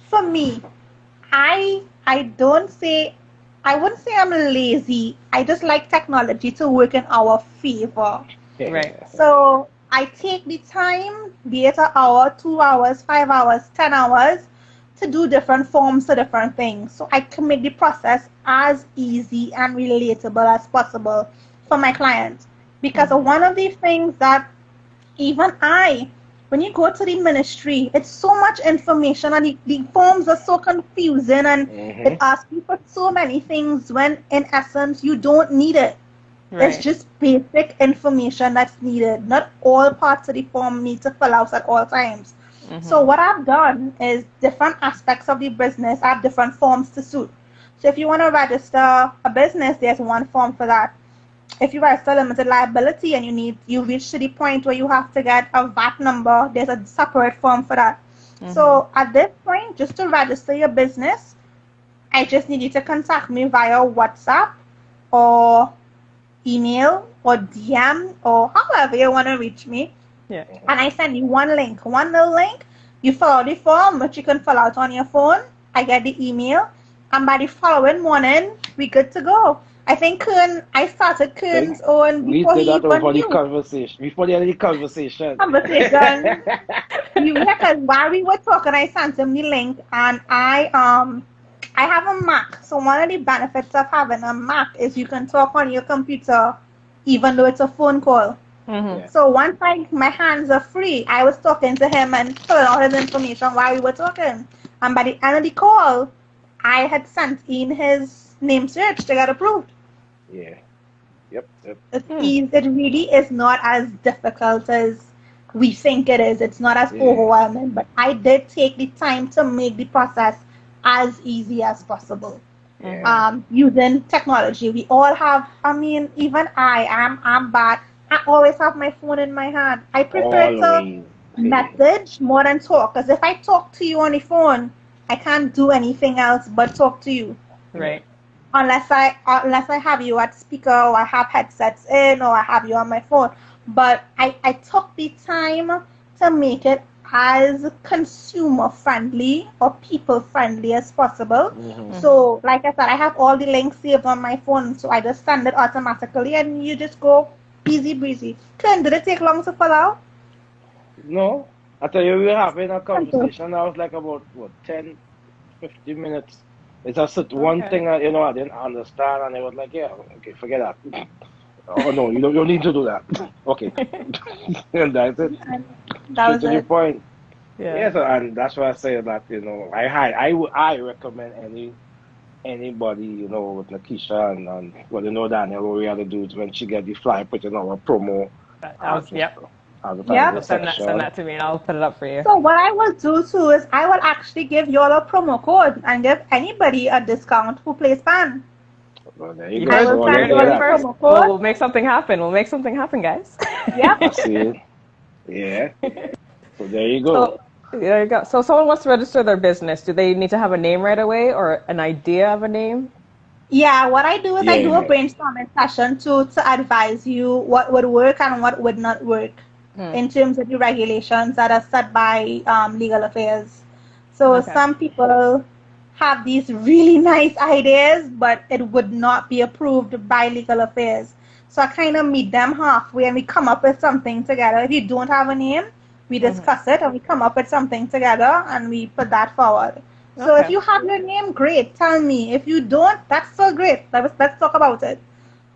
For me, I wouldn't say I'm lazy. I just like technology to work in our favor. So I take the time, be it an hour, 2 hours, 5 hours, 10 hours, to do different forms to different things. So I can make the process as easy and relatable as possible for my clients. Because one of the things that even I when you go to the ministry, it's so much information and the forms are so confusing and it asks you for so many things when in essence you don't need it. Right. It's just basic information that's needed. Not all parts of the form need to fill out at all times. So what I've done is different aspects of the business, I have different forms to suit. So if you want to register a business, there's one form for that. If you register limited liability and you reach to the point where you have to get a VAT number, there's a separate form for that. So at this point, just to register your business, I just need you to contact me via WhatsApp or email or DM or however you want to reach me. Yeah. And I send you one little link. You fill out the form, which you can fill out on your phone. I get the email. And by the following morning, we good to go. I think I started Kern's own before he even before the knew. conversation. Before the end of the conversation. Because while we were talking, I sent him the link, and I have a Mac. So one of the benefits of having a Mac is you can talk on your computer, even though it's a phone call. So once my hands are free, I was talking to him and filling out his information while we were talking. And by the end of the call, I had sent in his name search to get approved. Yeah. Yep. It really is not as difficult as we think it is. It's not as overwhelming, but I did take the time to make the process as easy as possible. Using technology. We all have, even I'm bad. I always have my phone in my hand. I prefer to message more than talk, because if I talk to you on the phone, I can't do anything else but talk to you. Right. Unless I have you at speaker, or I have headsets in, or I have you on my phone. But I took the time to make it as consumer friendly or people friendly as possible. So like I said, I have all the links saved on my phone, so I just send it automatically and you just go easy breezy. Clint, did it take long to fill out? No. I tell you, we were having a conversation. I was like about 10, 15 minutes. It's just one thing I didn't understand, and I was like, okay, forget that. Oh no, you don't need to do that. Okay. And that's it. That was to the point. Yeah. So, and that's why I say that, I recommend anybody, with Nikesha and Daniel, what we had to do is when she get the flyer, put in our promo. Send that to me and I'll put it up for you. So what I will do too is I will actually give you all a promo code and give anybody a discount who plays PAN. Well, there you go. I will send you a promo code. We'll make something happen. We'll make something happen, guys. Yeah. I see it. Yeah. So there you go. So, there you go. So someone wants to register their business. Do they need to have a name right away or an idea of a name? Yeah, what I do is I do a brainstorming session to advise you what would work and what would not work in terms of the regulations that are set by legal affairs. So some people have these really nice ideas, but it would not be approved by legal affairs. So I kind of meet them halfway and we come up with something together. If you don't have a name, we discuss it and we come up with something together and we put that forward. So if you have your name, great, tell me. If you don't, that's so great. Let's talk about it.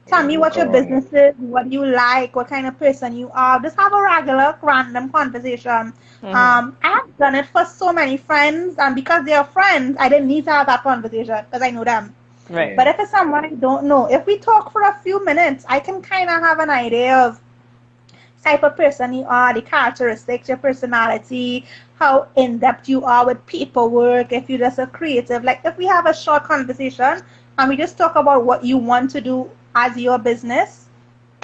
Tell me what your business is, what you like, what kind of person you are. Just have a regular, random conversation. I have done it for so many friends, and because they are friends, I didn't need to have that conversation because I know them. Right. But if it's someone I don't know, if we talk for a few minutes, I can kind of have an idea of type of person you are, the characteristics, your personality, how in-depth you are with paperwork, if you're just a creative. Like if we have a short conversation and we just talk about what you want to do as your business,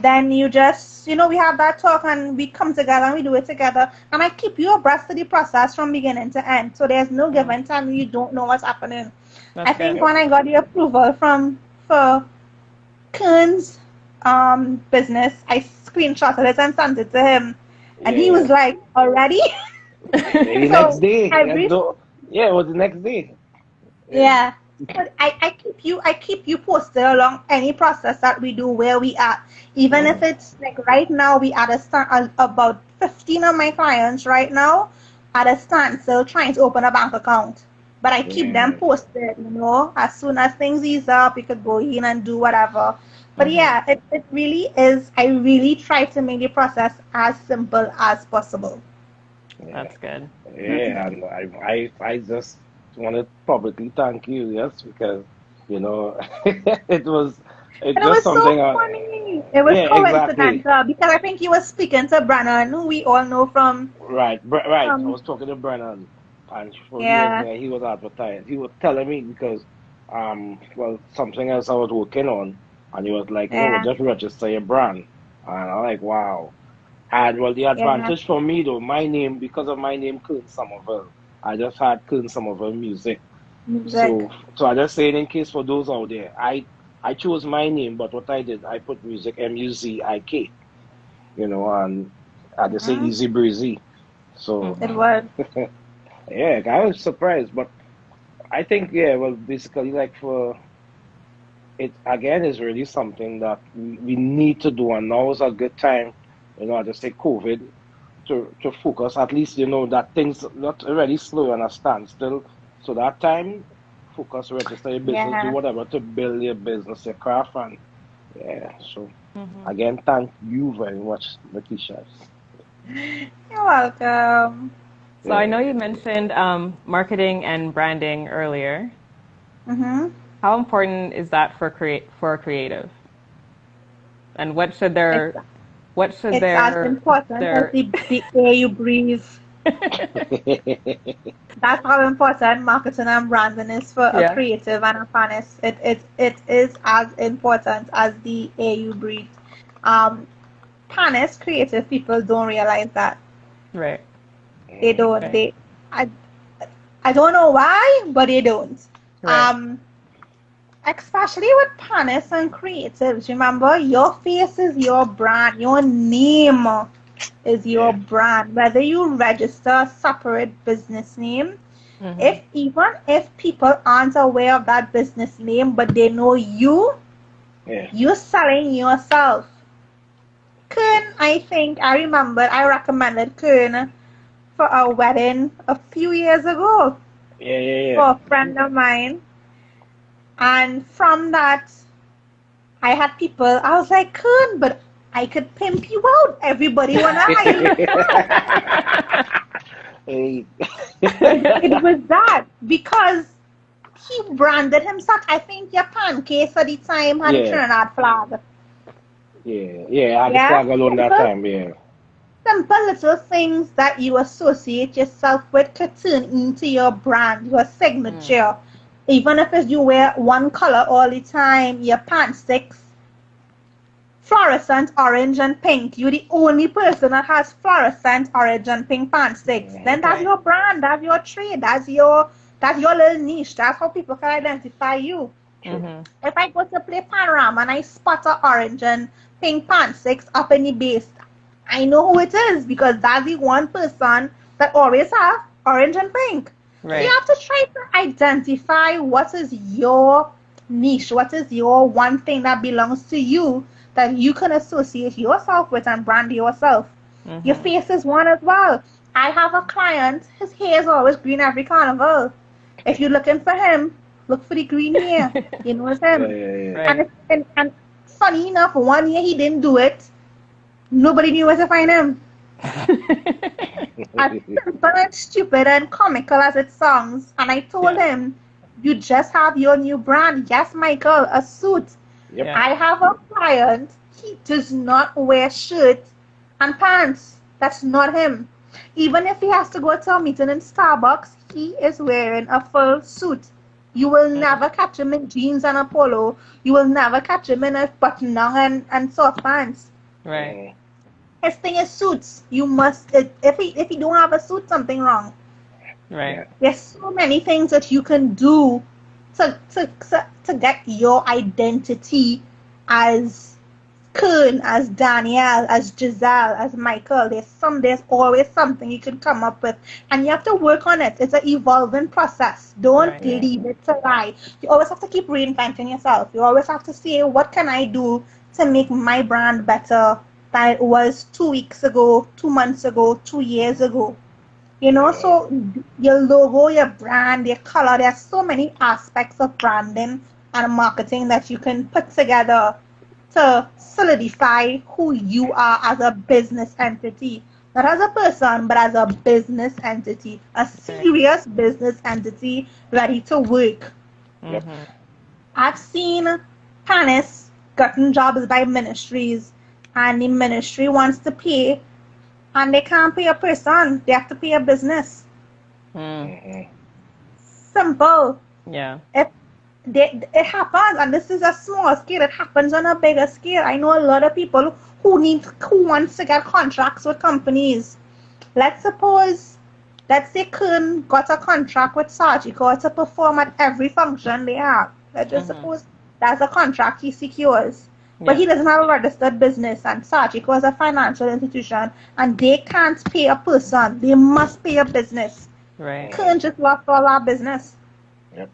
then you just, we have that talk and we come together and we do it together. And I keep you abreast of the process from beginning to end. So there's no given time you don't know what's happening. I think when I got the approval for Kern's business, I screenshotted it and sent it to him. And he was like, already? The next day. It was the next day. Yeah. But I keep you posted along any process that we do where we are. Even if it's like right now we at a stand, about 15 of my clients right now at a standstill trying to open a bank account. But I keep them posted, as soon as things ease up, we could go in and do whatever. But it really is, I really try to make the process as simple as possible. That's good. Yeah, and I just want to publicly thank you, yes, because you know it was And it it just was so something. funny. It was Yeah, exactly. coincidental because I think he was speaking to Brennan, who we all know from Right, right. I from was talking to Brennan, and for years yeah, there he was advertising. He was telling me because well something else I was working on, and he was like, oh, yeah, just register your brand, and I'm like, wow. And well, the yeah, advantage for me though, my name because of my name, Kern Somerville, I just had Kern Somerville music. music. So I just saying in case for those out there, I chose my name, but what I did, I put music Muzik, and I just say Hmm. easy breezy. So It Mm-hmm. was. yeah, I was surprised, but I think yeah, well, basically like for it again is really something that we need to do, and now is a good time, I just say COVID to focus at least that things not already slow and a standstill. So that time, focus, register your business, do Yeah. whatever to build your business, your craft, and yeah. So Mm-hmm. again, thank you very much, Nikesha. You're welcome. So I Yeah. know you mentioned marketing and branding earlier. Mm-hmm. How important is that for a creative? And It's what should it's as important as their the air you breathe. That's how important marketing and branding is for a Yeah. creative and a artist. It is as important as the air you breathe. Um, Honest creative people don't realize that. Right. They don't. Right. I, I don't know why, but they don't. Right. Um, Especially with panics and creatives. Remember, your face is your brand. Your name is your Yeah. brand. Whether you register a separate business name, Mm-hmm. if even if people aren't aware of that business name, but they know you, Yeah. you're selling yourself. True. Kun, I recommended Kun for a wedding a few years ago Yeah. Yeah. for a friend of mine. And from that, I had people, I was like, Kun, but I could pimp you out. Everybody wanna hire you. Hey. It was that because he branded himself. I think your pancakes at the time had a Yeah. Trinidad flag. Yeah. Yeah. I had the Yeah, flag alone that time. Yeah. simple little things that you associate yourself with could turn into your brand, your Mm. signature. Even if it's you wear one color all the time, your pants sticks, fluorescent orange and pink. You're the only person that has fluorescent orange and pink pants sticks. Then Mhm. that's Right. your brand, that's your trade, that's your little niche. That's how people can identify you. True. Mm-hmm. If I go to play panorama and I spot a orange and pink pants sticks up in the base, I know who it is because that's the one person that always have orange and pink. So you Right. have to try to identify what is your niche, what is your one thing that belongs to you that you can associate yourself with and brand yourself. Your Mm-hmm. face is one as well. I have a client, his hair is always green every carnival. If you're looking for him, look for the green hair. You know it's Yeah. him. Yeah. Yeah. Right. And funny enough, one year he didn't do it. Nobody knew where to find him. As simple and stupid and comical as it sounds. And I told Yeah. him, you just have your new brand. Yes, Michael, a suit. Yep. Yeah. I have a client, he does not wear shirt and pants. That's not him. Even if he has to go to a meeting in Starbucks, he is wearing a full suit. You will Mm-hmm. never catch him in jeans and a polo. You will never catch him in a button down and soft pants. Right. Mhm. His thing is suits. You must if he don't have a suit, something wrong. Right. Yeah. There's so many things that you can do to get your identity as Kern, as Danielle, as Giselle, as Michael. There's always something you can come up with, and you have to work on it. It's an evolving process. Don't Right. Yeah. leave it to lie. You always have to keep reinventing yourself. You always have to say, what can I do to make my brand better than it was 2 weeks ago, 2 months ago, 2 years ago? Yeah. So your logo, your brand, your color, there's so many aspects of branding and marketing that you can put together to solidify who you are as a business entity. Not as a person, but as a business entity, a serious business entity ready to work. Yep. I've seen panists gotten jobs by ministries, and the ministry wants to pay, and they can't pay a person. They have to pay a business. Simple. Yeah. It happens, and this is a small scale. It happens on a bigger scale. I know a lot of people who wants to get contracts with companies. Let's say Kern got a contract with Sajiko to perform at every function they have. Let's just suppose that's a contract he secures. But he doesn't have a registered business, and Sajiko is a financial institution, and they can't pay a person. They must pay a business. Right. Kern just lost all our business. Yep.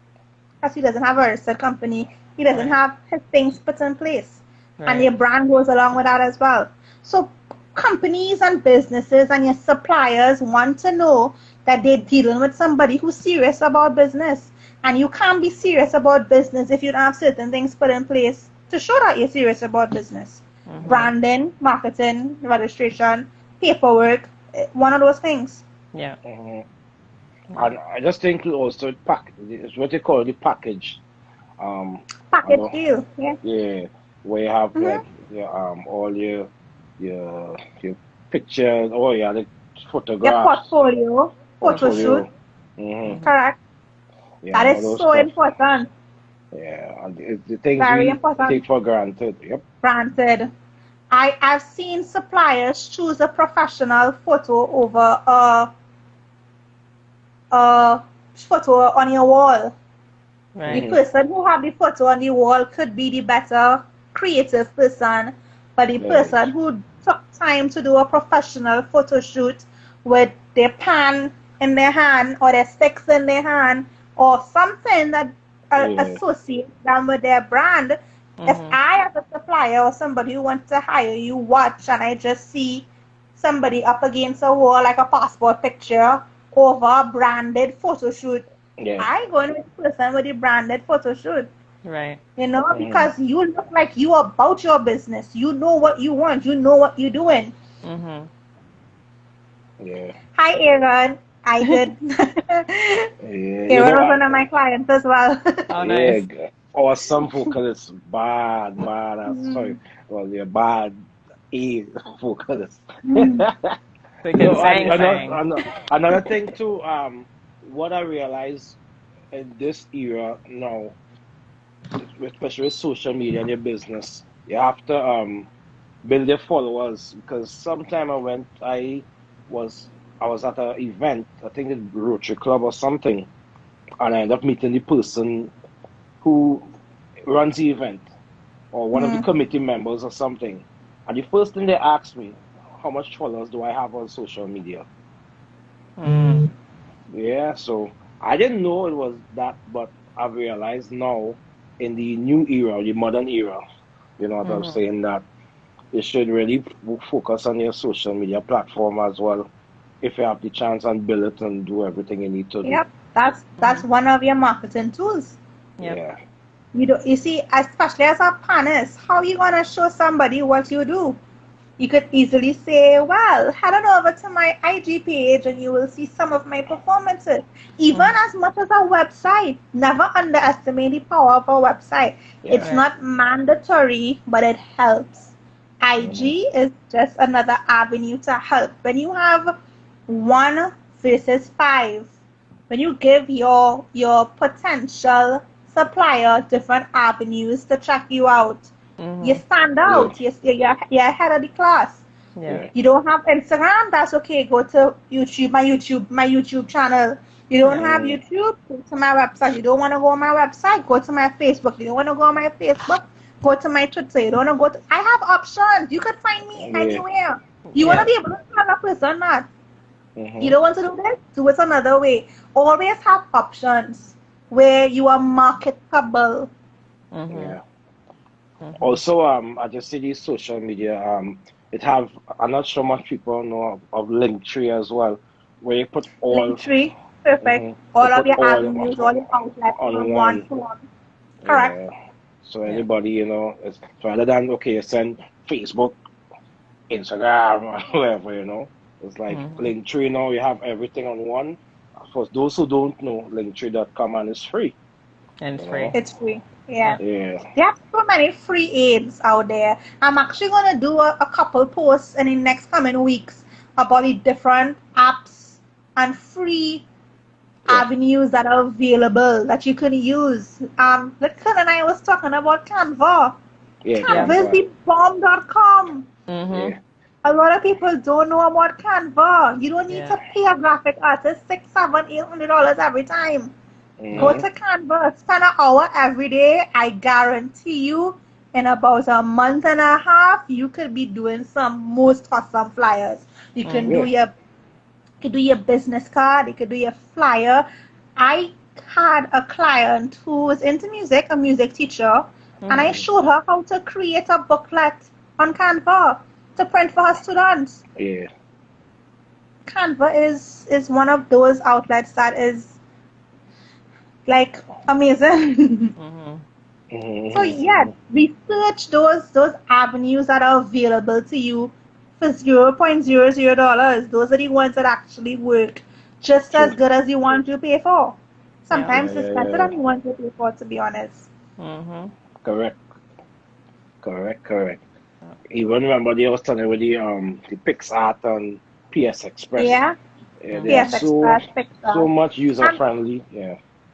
Because he doesn't have a registered company. He doesn't have his things put in place. Right. And your brand goes along with that as well. So companies and businesses and your suppliers want to know that they're dealing with somebody who's serious about business. And you can't be serious about business if you don't have certain things put in place to show that you're serious about business. Branding, marketing, registration, paperwork, one of those things. Yeah. And I just think also it's what they call the package. Package deal, yeah. Yeah, where you have like all your pictures, the photographs. Your portfolio, photo shoot. Correct. Yeah, that is so important. Yeah, and the things Very we important. take for granted. Yep. Granted. I've seen suppliers choose a professional photo over a photo on your wall. Right. The person who have the photo on the wall could be the better creative person, but the person who took time to do a professional photo shoot with their pan in their hand or their sticks in their hand or something that associates them with their brand. If I, as a supplier or somebody who wants to hire you, watch and I just see somebody up against a wall like a passport picture over a branded photo shoot, I go in with the person with the branded photo shoot. Right. You know, because you look like you about your business. You know what you want. You know what you're doing. Yeah. Hi, Aaron. I did. Aaron was one of my clients as well. Oh, nice. Yeah. Or some focus bad. Sorry. Well, they're bad focus. Another thing too, what I realize in this era now, especially with social media and your business, you have to build your followers, because sometime I was at an event, I think at Rotary Club or something, and I ended up meeting the person who runs the event or one of the committee members or something. And the first thing they asked me, how much followers do I have on social media? Yeah, so I didn't know it was that, but I've realized now in the new era, the modern era, you know what I'm saying, that you should really focus on your social media platform as well, if you have the chance, and build it and do everything you need to do. Yep, that's one of your marketing tools. Yeah. You see, especially as a panelist, how are you gonna show somebody what you do? You could easily say, well, head on over to my IG page and you will see some of my performances. Even as much as a website, never underestimate the power of a website. It's not mandatory, but it helps. IG is just another avenue to help. When you have 1 versus 5, when you give your potential supplier different avenues to check you out, you stand out. You're ahead of the class. You don't have Instagram, that's okay. Go to YouTube, my YouTube channel. You don't have YouTube, go to my website. You don't want to go on my website, go to my Facebook. You don't want to go on my Facebook, go to my Twitter. You don't want to go I have options. You could find me anywhere. You want to be able to tell a person that. You don't want to do this? Do it another way. Always have options where you are marketable. Also, I just see these social media, I'm not sure much people know of Linktree as well, where you put all Linktree, perfect. All of your avenues, all your outlets on one form. Correct. So anybody, you know, so rather than you send Facebook, Instagram, or whatever, you know, It's like Linktree now, you have everything on one. For those who don't know, Linktree.com, and it's free. And it's free. It's free. Yeah. Yeah. There are so many free aids out there. I'm actually going to do a couple posts in the next coming weeks about the different apps and free avenues that are available that you can use. Little and I was talking about Canva. Yeah, Canva is the bomb.com. Mm-hmm. A lot of people don't know about Canva. You don't need to pay a graphic artist $600, $700, $800 every time. Go to Canva, spend an hour every day. I guarantee you, in about a month and a half, you could be doing some most awesome flyers. You can do your business card. You could do your flyer. I had a client who was into music, a music teacher, and I showed her how to create a booklet on Canva to print for her students. Yeah. Canva is one of those outlets that is like amazing. So research those avenues that are available to you for $0.00. Those are the ones that actually work just as good as the ones you pay for. Sometimes it's better than the ones you pay for, to be honest. Correct. Even remember they was telling with the PixArt and PS Express. They are so much user friendly.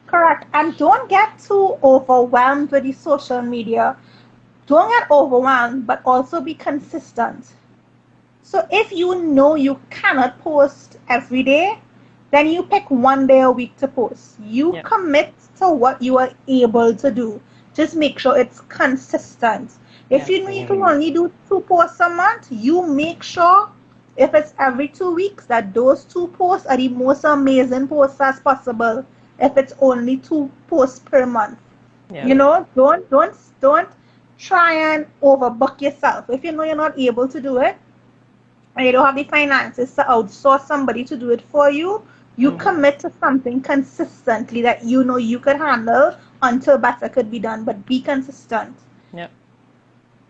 Correct. And don't get too overwhelmed with the social media. Don't get overwhelmed, but also be consistent. So if you know you cannot post every day, then you pick one day a week to post. You commit to what you are able to do. Just make sure it's consistent. If you know you can only do 2 posts a month, you make sure if it's every 2 weeks that those 2 posts are the most amazing posts as possible. If it's only 2 posts per month, you know, don't try and overbook yourself. If you know you're not able to do it, and you don't have the finances to outsource somebody to do it for you, you commit to something consistently that you know you could handle until better could be done. But be consistent.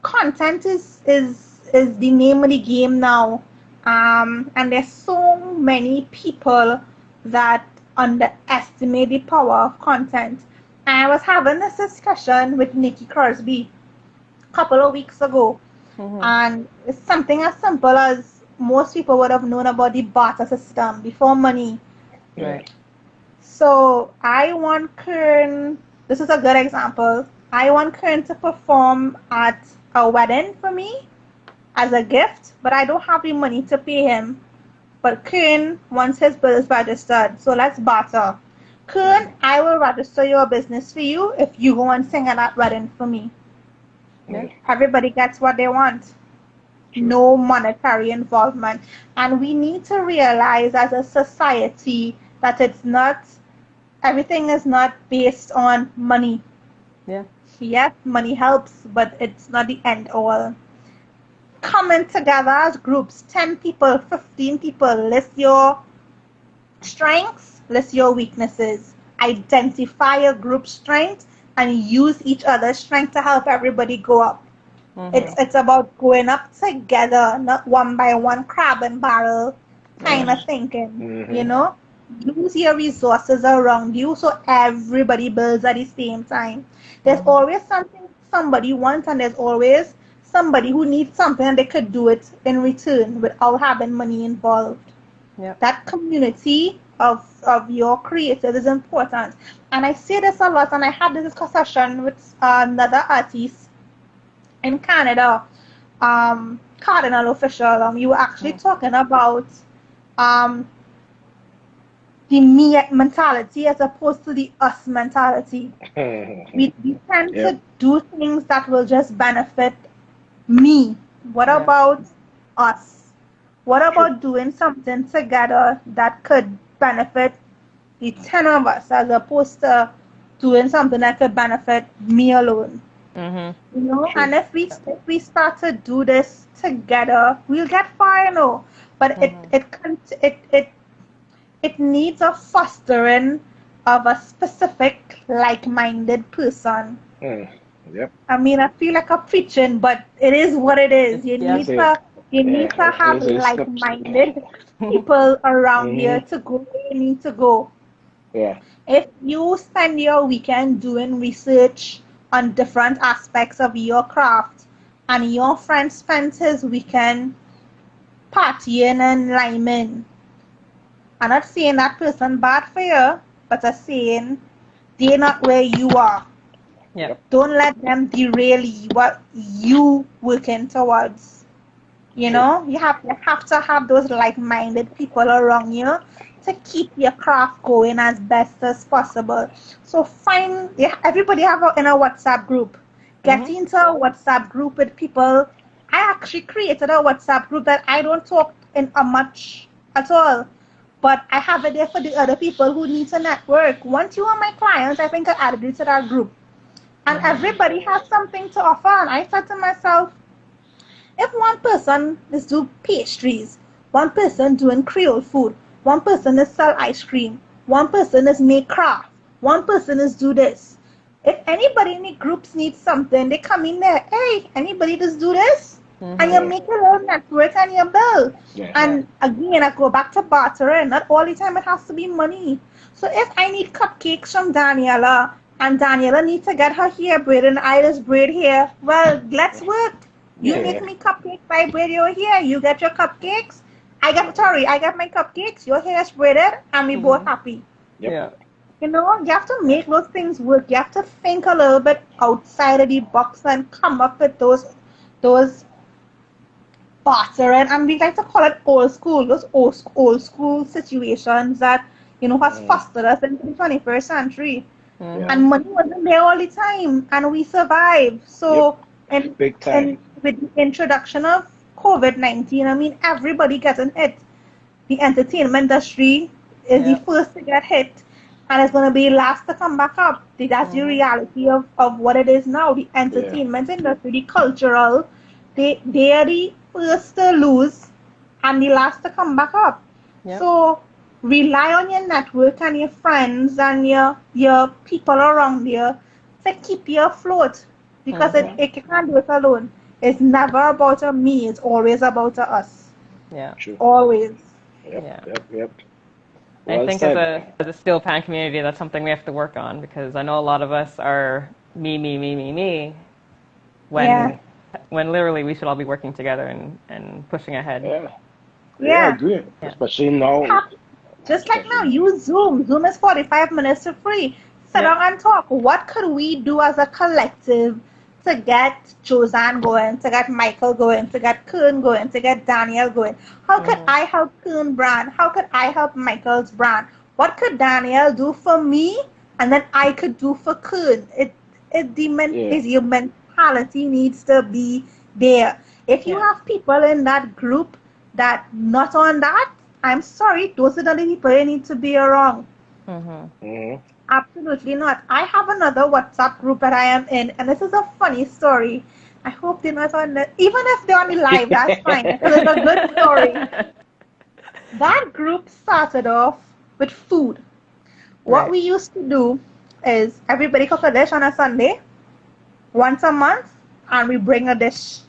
Content is the name of the game now, and there's so many people that underestimate the power of content. And I was having this discussion with Nikki Crosby a couple of weeks ago, and it's something as simple as most people would have known about the barter system before money. So I want Kern, this is a good example, I want Kern to perform at a wedding for me as a gift, but I don't have the money to pay him. But Kern wants his bills registered, so let's barter. Kern, I will register your business for you if you go and sing at that wedding for me. Everybody gets what they want. No monetary involvement. And we need to realize as a society that it's not, everything is not based on money. Yes, money helps, but it's not the end all. Coming together as groups, 10 people, 15 people, list your strengths, list your weaknesses, identify your group strength, and use each other's strength to help everybody go up. It's about going up together, not one by one, crab and barrel kind of thinking, you know? Use your resources around you so everybody builds at the same time. There's always something somebody wants, and there's always somebody who needs something and they could do it in return without having money involved. That community of your creators is important. And I say this a lot, and I had this discussion with another artist in Canada, Cardinal Official. We were actually talking about the me mentality as opposed to the us mentality. We tend to do things that will just benefit me. What about us? What about doing something together that could benefit the 10 of us as opposed to doing something that could benefit me alone? You know, and if we start to do this together, we'll get far, you know. But it needs a fostering of a specific like-minded person. I mean, I feel like I'm preaching, but it is what it is. You You need to have like-minded people around you to go where you need to go. Yeah. If you spend your weekend doing research on different aspects of your craft, and your friend spends his weekend partying and liming, I'm not saying that person bad for you, but I'm saying they're not where you are. Yeah. Don't let them derail what you working towards. You know, you have to have those like-minded people around you to keep your craft going as best as possible. So everybody in a WhatsApp group. Get into a WhatsApp group with people. I actually created a WhatsApp group that I don't talk in a much at all, but I have it there for the other people who need to network. Once you are my clients, I think I added you to that group. And everybody has something to offer. And I said to myself, if one person is doing pastries, one person doing Creole food, one person is sell ice cream, one person is make craft, one person is do this. If anybody in the groups needs something, they come in there, hey, anybody just do this? And you make a little network and you build. Yeah. And again, I go back to bartering. Not all the time it has to be money. So if I need cupcakes from Daniela, and Daniela needs to get her hair braided and I just braid here, well, let's work. You make me cupcakes, I braid your hair. You get your cupcakes. I get my cupcakes. Your hair is braided, and we both happy. Yeah. You know, you have to make those things work. You have to think a little bit outside of the box and come up with those bartering, and we like to call it old school. Those old school situations that has fostered us into the 21st century. And money wasn't there all the time, and we survived. So, big time. And with the introduction of COVID-19, I mean, everybody getting hit. The entertainment industry is the first to get hit, and it's going to be last to come back up. That's the reality of what it is now. The entertainment industry, the cultural, they are the first to lose and the last to come back up. Yep. So rely on your network and your friends and your people around you to keep you afloat, because it can't do it alone. It's never about a me, it's always about a us. Yeah. True. Always. Yep. I think as a Steelpan community, that's something we have to work on, because I know a lot of us are me, when literally we should all be working together and pushing ahead. I agree. Especially now. Just like now, use Zoom. Zoom is 45 minutes for free. Sit down and talk. What could we do as a collective to get Josanne going, to get Michael going, to get Kern going, to get Daniel going? How could I help Kern brand? How could I help Michael's brand? What could Daniel do for me, and then I could do for Kern? Your mentality needs to be there. If you have people in that group that not on that, I'm sorry, those are the people you need to be around. Absolutely not. I have another WhatsApp group that I am in, and this is a funny story. I hope they're not on the, even if they're on the live, that's fine, because it's a good story. That group started off with food. What we used to do is everybody cook a dish on a Sunday, once a month, and we bring a dish.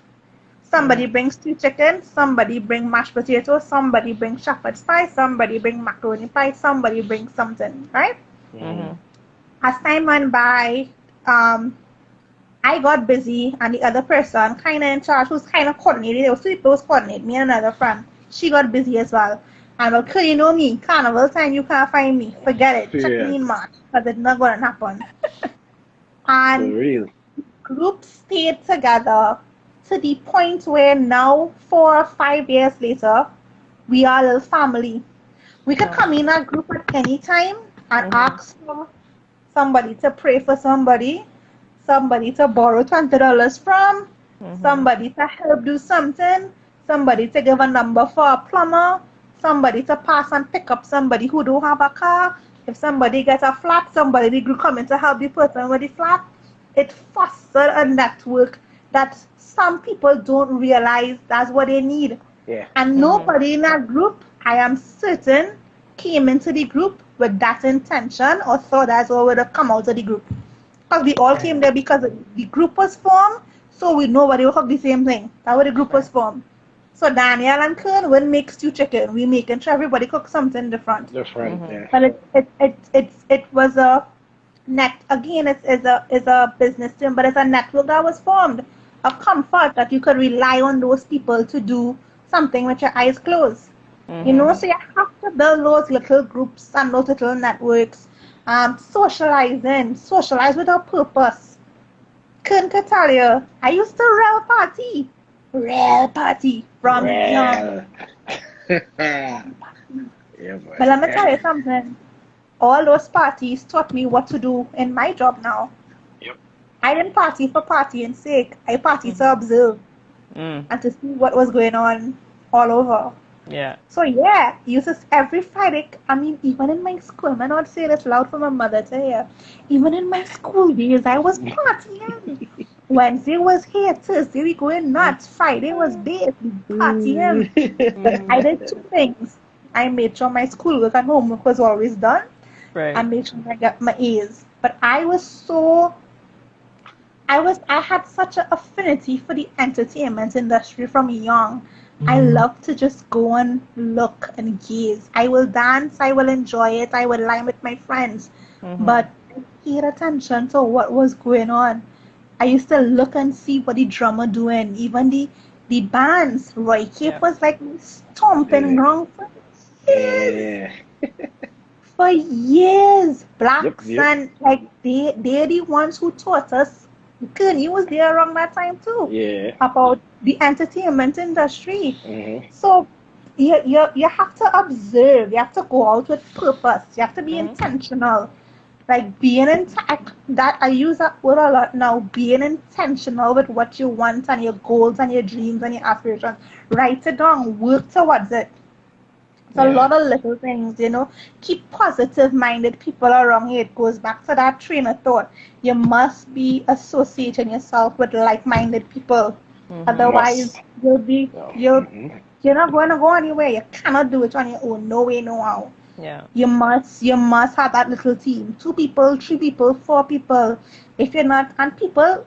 Somebody brings stew chicken, somebody bring mashed potatoes, somebody bring shepherd's pie, somebody bring macaroni pie, somebody brings something, right? As time went by, I got busy, and the other person kind of in charge, who's kind of coordinated, there was two people who coordinated, me and another friend. She got busy as well. And well, could you know me, carnival time, you can't find me. Forget it. Check me in March, because it's not going to happen. And groups stayed together to the point where now, 4 or 5 years later, we are a little family. We could come in a group at any time and ask for somebody to pray for somebody to borrow $20 from, somebody to help do something, somebody to give a number for a plumber, somebody to pass and pick up somebody who don't have a car. If somebody gets a flat, somebody in the group come in to help the person with the flat. It fostered a network that some people don't realize that's what they need. And nobody in that group, I am certain, came into the group with that intention or thought that's what would have come out of the group. Because we all came there because the group was formed, so we know what they will have the same thing. That's why the group was formed. So Daniel and Kern will make stew chicken. We making sure everybody cook something different. Yeah. But it was a net again. It's a business term, but it's a network that was formed of comfort that you could rely on those people to do something with your eyes closed. You know, so you have to build those little groups and those little networks. Socialize with a purpose. Couldn't tell you, I used to real party from young. Yeah, boy. But let me tell you something. All those parties taught me what to do in my job now. Yep. I didn't party for partying's sake. I partied to observe and to see what was going on all over. Yeah. So yeah, every Friday. I mean, even in my school, I may not say this loud for my mother to hear. Even in my school days, I was partying. Wednesday was here, Thursday we going nuts, Friday was there, we partying. But I did two things. I made sure my schoolwork and homework was always done. Right. I made sure I got my A's. But I had such an affinity for the entertainment industry from young. I love to just go and look and gaze. I will dance, I will enjoy it, I will lie with my friends. But I paid attention to what was going on. I used to look and see what the drummer doing, even the bands. Roy Cape was like stomping ground for years. For years. Blacks and like they're the ones who taught us. You was there around that time too. Yeah. About the entertainment industry. So you have to observe. You have to go out with purpose. You have to be intentional. Like being I use that word a lot now. Being intentional with what you want and your goals and your dreams and your aspirations. Write it down. Work towards it. It's a lot of little things, you know. Keep positive-minded people around you. It goes back to that train of thought. You must be associating yourself with like-minded people. Otherwise, you're not going to go anywhere. You cannot do it on your own. No way, no how. Yeah. You must have that little team. 2 people, 3 people, 4 people. If you're not, and people,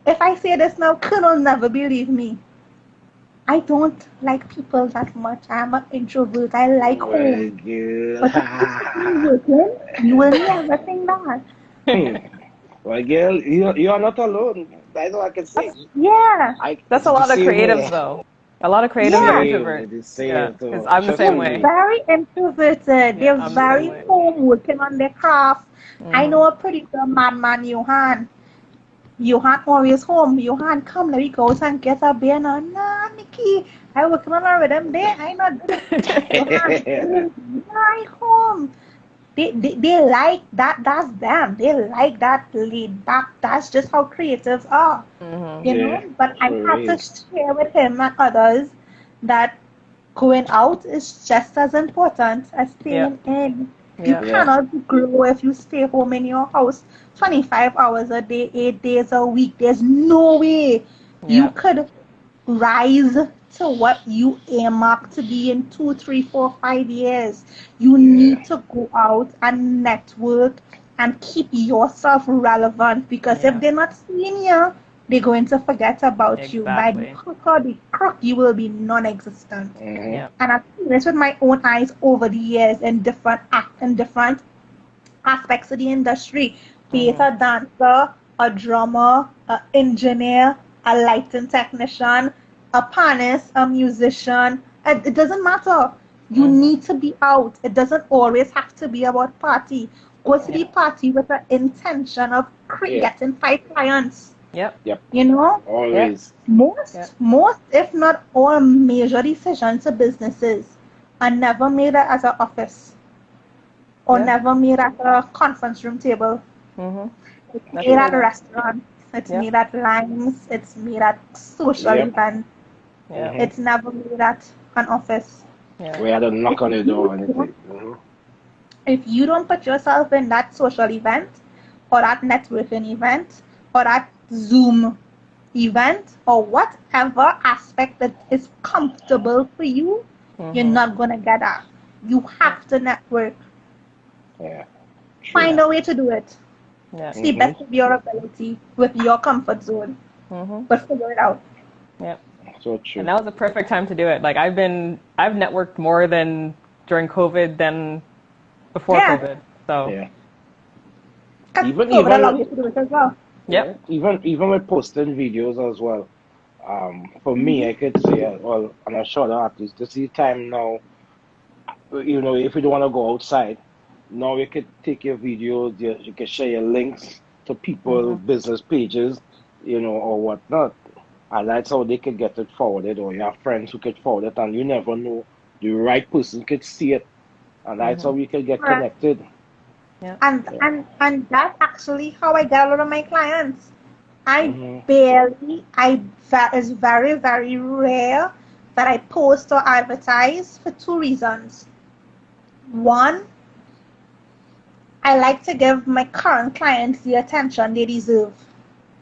if I say this now, Colonel never believe me. I don't like people that much. I'm an introvert. I like home. But if you will never think that. Well, girl, you are not alone. That's all I can say. That's a lot of creatives, though. A lot of creatives are introverts. Because I'm the same way. Very introverted. They're very home, working on their craft. I know a pretty good madman, Johan. Johan always home. Johan, come, let me go and get a beer now. Nah, Nikki, I working on a rhythm there. I not Johan, my home. They like that. That's them. They like that laid back. That's just how creatives are. You know. But I have to share with him and others that going out is just as important as staying in. You cannot grow if you stay home in your house 25 hours a day, 8 days a week. There's no way you could rise to what you earmark to be in 2, 3, 4, 5 years. You need to go out and network and keep yourself relevant, because if they're not seeing you, they're going to forget about you. By the crook, you will be non-existent. And I've seen this with my own eyes over the years in different aspects of the industry. Be it a dancer, a drummer, an engineer, a lighting technician, a pianist, a musician. It doesn't matter. You need to be out. It doesn't always have to be about party. Go to the party with the intention of getting 5 clients. You know? Always. Most, if not all, major decisions of businesses are never made as an office or never made at a conference room table. It's made at a restaurant. It's made at Limes. It's made at social events. It's never made at an office. We had a knock on the door and anything. If you don't put yourself in that social event or that networking event or that Zoom event or whatever aspect that is comfortable for you, you're not going to get that. You have to network. Find a way to do it. To the best of your ability with your comfort zone. But figure it out. So true. And that was a perfect time to do it. Like I've networked more than during COVID than before COVID. So Yeah. Even allowed you to do it as well. Yep. Even with posting videos as well. For me, I could say, well, I'm not sure at least to see time now. You know, if you don't want to go outside, now you could take your videos, you can share your links to people, business pages, you know, or whatnot. And that's how they could get it forwarded, or you have friends who could forward it, and you never know, the right person could see it, and that's how we could get connected. Yeah. And that's actually how I get a lot of my clients. It's very, very rare that I post or advertise for two reasons. One, I like to give my current clients the attention they deserve.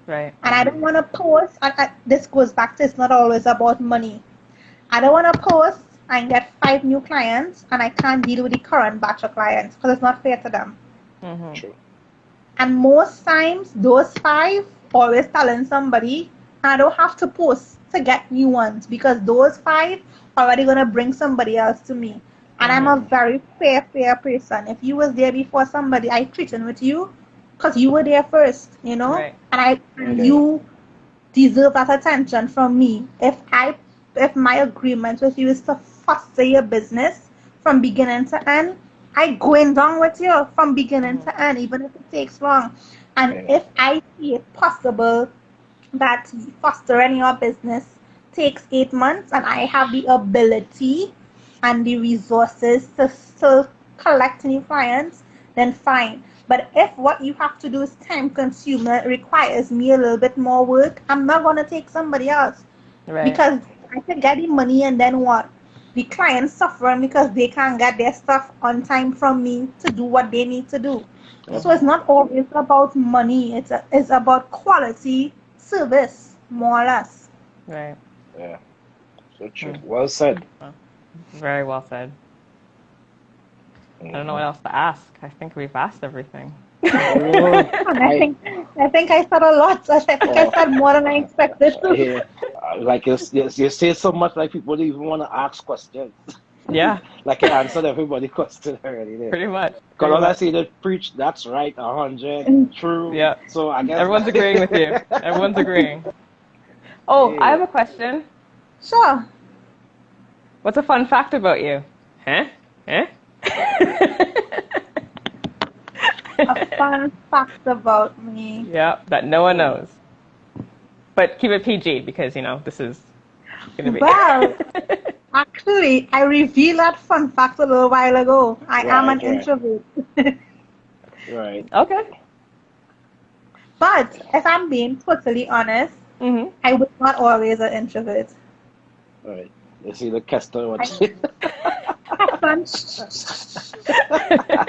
Right. And I don't want to post, this goes back to it's not always about money. I don't want to post and get 5 new clients and I can't deal with the current batch of clients because it's not fair to them. True. And most times, those 5 always telling somebody, and I don't have to post to get new ones because those 5 are already going to bring somebody else to me. And I'm a very fair person. If you was there before somebody, I treated with you because you were there first, you know? Right. And you deserve that attention from me. If my agreement with you is to foster your business from beginning to end, I going down with you from beginning to end, even if it takes long. And if I see it possible that fostering your business takes 8 months and I have the ability and the resources to still collect new clients, then fine. But if what you have to do is time consuming, it requires me a little bit more work, I'm not going to take somebody else. Right. Because I can get the money and then what? The client's suffering because they can't get their stuff on time from me to do what they need to do. So it's not always about money. It's about quality service, more or less. Right. Yeah. So true. Well said. Very well said. I don't know what else to ask. I think we've asked everything. I think I said a lot. I think I said more than I expected to. Yeah. Like you say so much, like people don't even want to ask questions. Yeah. Like you answered everybody's question already there. Pretty much. Because all I see they preach, that's right, 100, true. Yeah. So I guess everyone's agreeing with you. Everyone's agreeing. Oh, I have a question. Sure. What's a fun fact about you? Huh? A fun fact about me. Yeah, that no one knows. But keep it PG because, this is going to be... Well, actually, I revealed that fun fact a little while ago. I am an introvert. Right. Okay. But if I'm being totally honest, I was not always an introvert. Right. You see the Kester watch.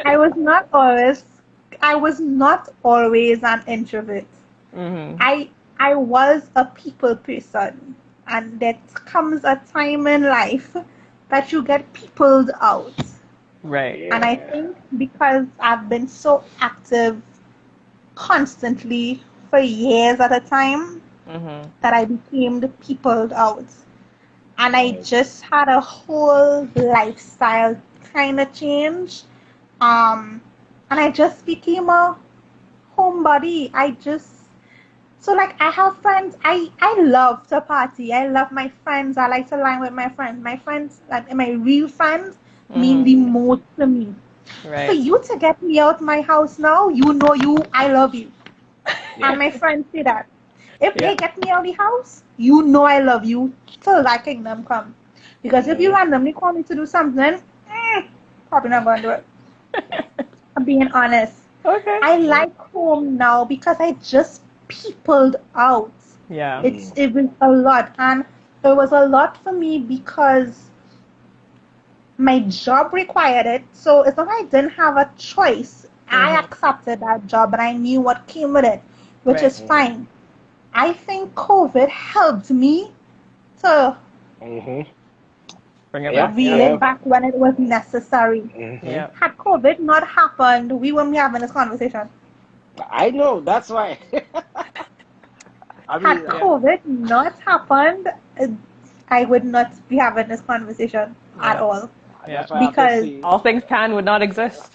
I was not always an introvert. I was a people person, and there comes a time in life that you get peopled out. Right. Yeah. And I think because I've been so active constantly for years at a time, that I became the peopled out. And I just had a whole lifestyle kind of change. And I just became a homebody. So like I have friends. I love to party. I love my friends. I like to line with my friends. My friends, my real friends, mean the most to me. Right. For you to get me out my house now, I love you. Yeah. And my friends say that. If they get me out of the house, I love you till that kingdom come. Because if you randomly call me to do something, probably not going to do it. I'm being honest. Okay. I like home now because I just peopled out. Yeah. It was a lot. And it was a lot for me because my job required it. So it's not like I didn't have a choice. I accepted that job and I knew what came with it, which is fine. I think COVID helped me to bring it back. reel it back when it was necessary. Had COVID not happened, we wouldn't be having this conversation. I know, that's why. Had COVID not happened, I would not be having this conversation at all. Yeah. That's why I have to Because see. All things pan would not exist.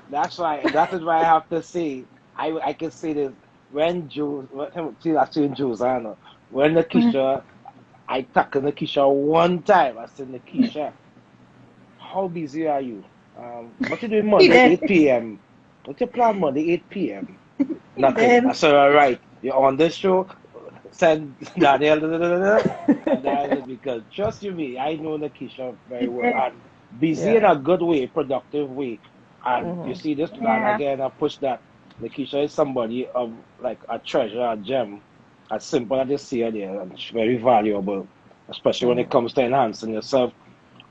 That's why. That is why I have to see. I can see this when Jules. See, I see in Jules. I know when Nikesha. I tackled Nikesha one time. I said, Nikesha, how busy are you? What you doing he Monday, did. 8 p.m.? What's your plan Monday, 8 p.m.? He Nothing. did. I said, all right, you're on this show. Send Daniel, da, da, da, da, da. And that is because, trust you me, I know Nikesha He very well. did. And busy in Yeah. a good way, productive way. And you see this, and Yeah. again, I push that. Nikesha is somebody of like a treasure, a gem, as simple as you see her there, and she's very valuable, especially when it comes to enhancing yourself,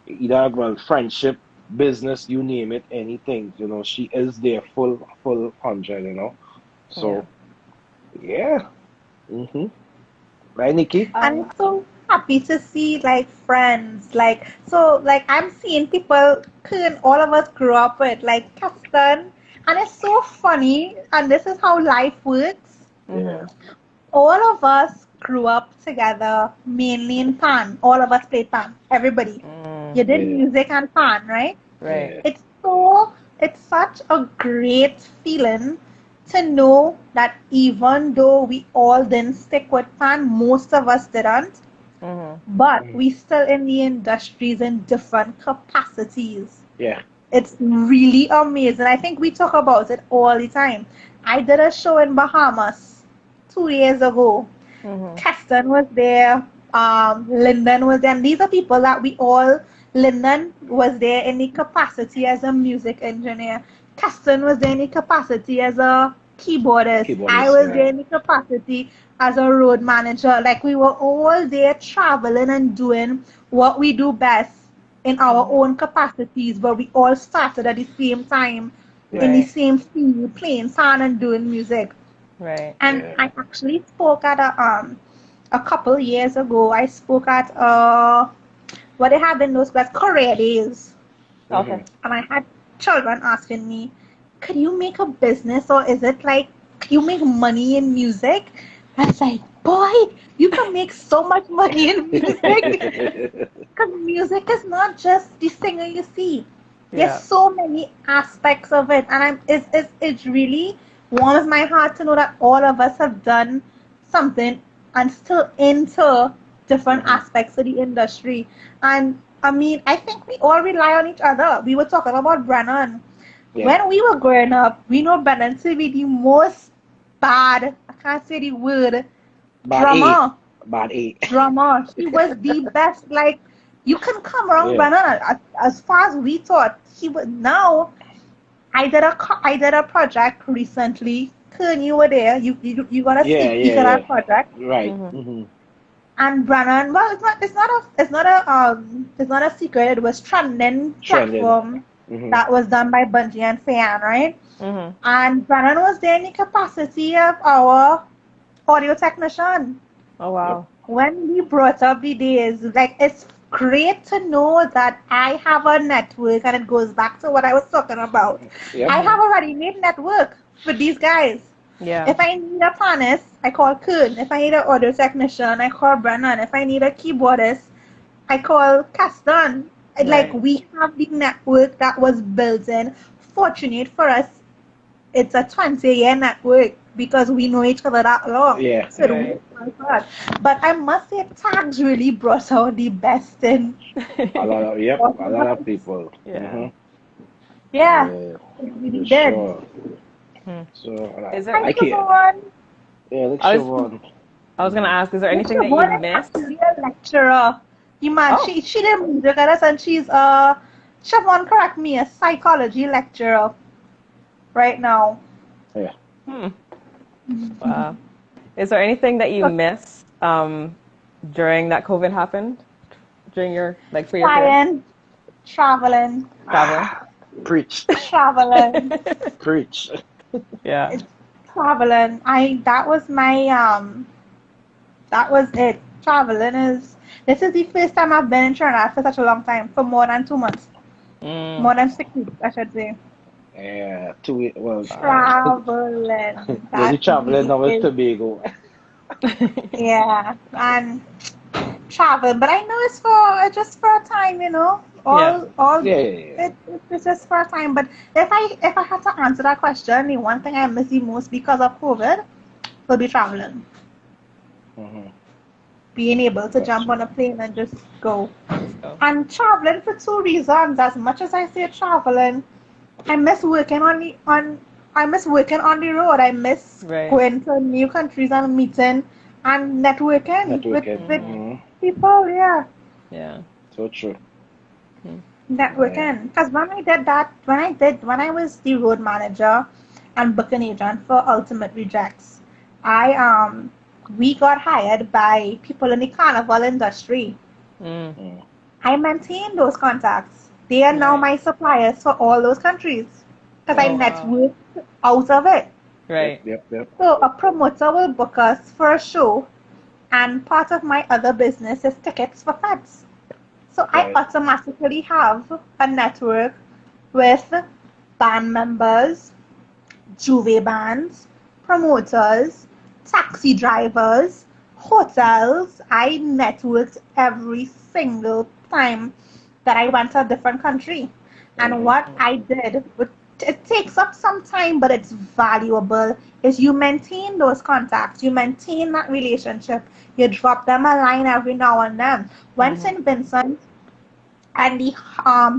either well, friendship, business, you name it, anything. She is there full 100. So yeah. Right, Nikki? I'm so happy to see like friends, like I'm seeing people all of us grew up with, like Keston, and it's so funny, and this is how life works. Yeah. All of us grew up together, mainly in pan. All of us played pan. Everybody. You did Yeah. music and pan, right? Right. It's such a great feeling to know that even though we all didn't stick with pan, most of us didn't, but we still in the industries in different capacities. Yeah. It's really amazing. I think we talk about it all the time. I did a show in Bahamas 2 years ago. Keston was there, Lyndon was there, and these are people that we all. Lyndon was there in the capacity as a music engineer. Keston was there in the capacity as a keyboardist. I was there in the capacity as a road manager. Like, we were all there traveling and doing what we do best in our own capacities, but we all started at the same time in the same field, playing sound and doing music. Right. And I actually spoke at a couple years ago. I spoke at what they have in those class, career days. Okay. And I had children asking me, could you make a business, or is it like, could you make money in music? I was like, boy, you can make so much money in music. Because music is not just the singer you see. There's so many aspects of it. And it really warms my heart to know that all of us have done something and still into different aspects of the industry. And I mean, I think we all rely on each other. We were talking about Brennan. When we were growing up, we know Brennan to be the most I can't say the word, drummer. Bad eight. Drummer. He was the best. Like, you can come around Brennan as far as we thought. He would. Now, I did a project recently. Kern, you were there. You got to speak to that project. Right. And Brennan, well, it's not a secret. It was trending platform that was done by Bungie and Fayan, right? And Brennan was there in the capacity of our audio technician. Oh wow! When we brought up the days, like, it's great to know that I have a network, and it goes back to what I was talking about. I have a ready-made network with these guys. Yeah. If I need a pianist, I call Kern. If I need an audio technician, I call Brennan. If I need a keyboardist, I call Keston. Like, we have the network that was built in. Fortunate for us, it's a 20-year network because we know each other that long. Yeah. So but I must say, tags really brought out the best in. A lot of people. Yeah. Yeah. It really did. Sure. So, Is there? Hi, Siobhan. let's Siobhan. I was gonna ask, is there anything that you missed? Siobhan is actually a lecturer. She did music at us, and she's Siobhan, correct me, a psychology lecturer right now. Yeah. Wow. Is there anything that you missed during that COVID happened? During your for your career? Traveling. Preach. Traveling. Preach. Yeah. Traveling. That was it. Traveling this is the first time I've been in Trinidad for such a long time, for more than 2 months. More than 6 weeks, I should say. Yeah, 2 weeks. Well, traveling. You're traveling now with Tobago. Yeah, and travel, but I know it's just for a time, you know. It's just for a time. But if I have to answer that question, the one thing I miss the most because of COVID will be traveling. Mm-hmm. Being able to jump on a plane and just go. And traveling for two reasons. As much as I say traveling, I miss working on the road. I miss going to new countries and meeting and networking. With people. Yeah. So true. Networking. Because when I was the road manager and booking agent for Ultimate Rejects, we got hired by people in the carnival industry. I maintain those contacts. They are now my suppliers for all those countries because I networked out of it. Right. Yep. So a promoter will book us for a show, and part of my other business is tickets for feds. So I automatically have a network with band members, juve bands, promoters, taxi drivers, hotels. I networked every single time that I went to a different country. And what I did, it takes up some time, but it's valuable, is you maintain those contacts, you maintain that relationship, you drop them a line every now and then. When St. Vincent and the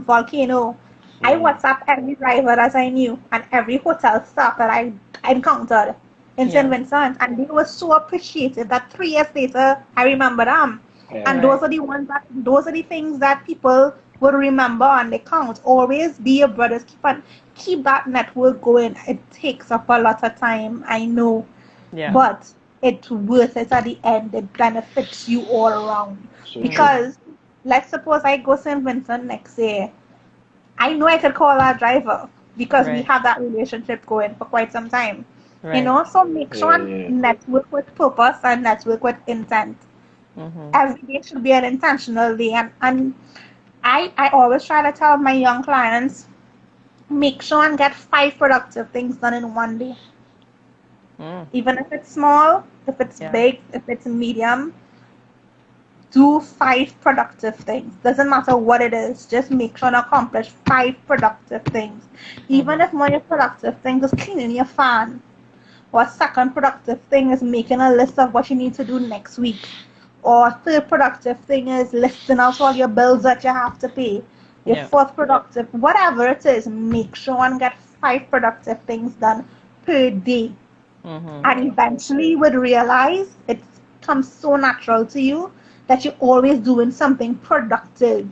volcano, I WhatsApp every driver as I knew and every hotel staff that I encountered in St. Vincent, and they were so appreciative that 3 years later I remember them. And those are the things that people will remember and they count. Always be your brothers. Keep that network going. It takes up a lot of time, I know. But it's worth it at the end. It benefits you all around. Because let's suppose I go St. Vincent next year. I know I could call our driver because we have that relationship going for quite some time. You know, so make sure and network with purpose and network with intent. Every day should be an intentional day. And I always try to tell my young clients, make sure and get 5 productive things done in one day. Even if it's small, if it's big, if it's medium, do 5 productive things. Doesn't matter what it is. Just make sure to accomplish 5 productive things. Even if one of your productive things is cleaning your fan, or second productive thing is making a list of what you need to do next week, or third productive thing is listing out all your bills that you have to pay. Your fourth productive, whatever it is, make sure and get 5 productive things done per day. And eventually you would realize it comes so natural to you that you're always doing something productive.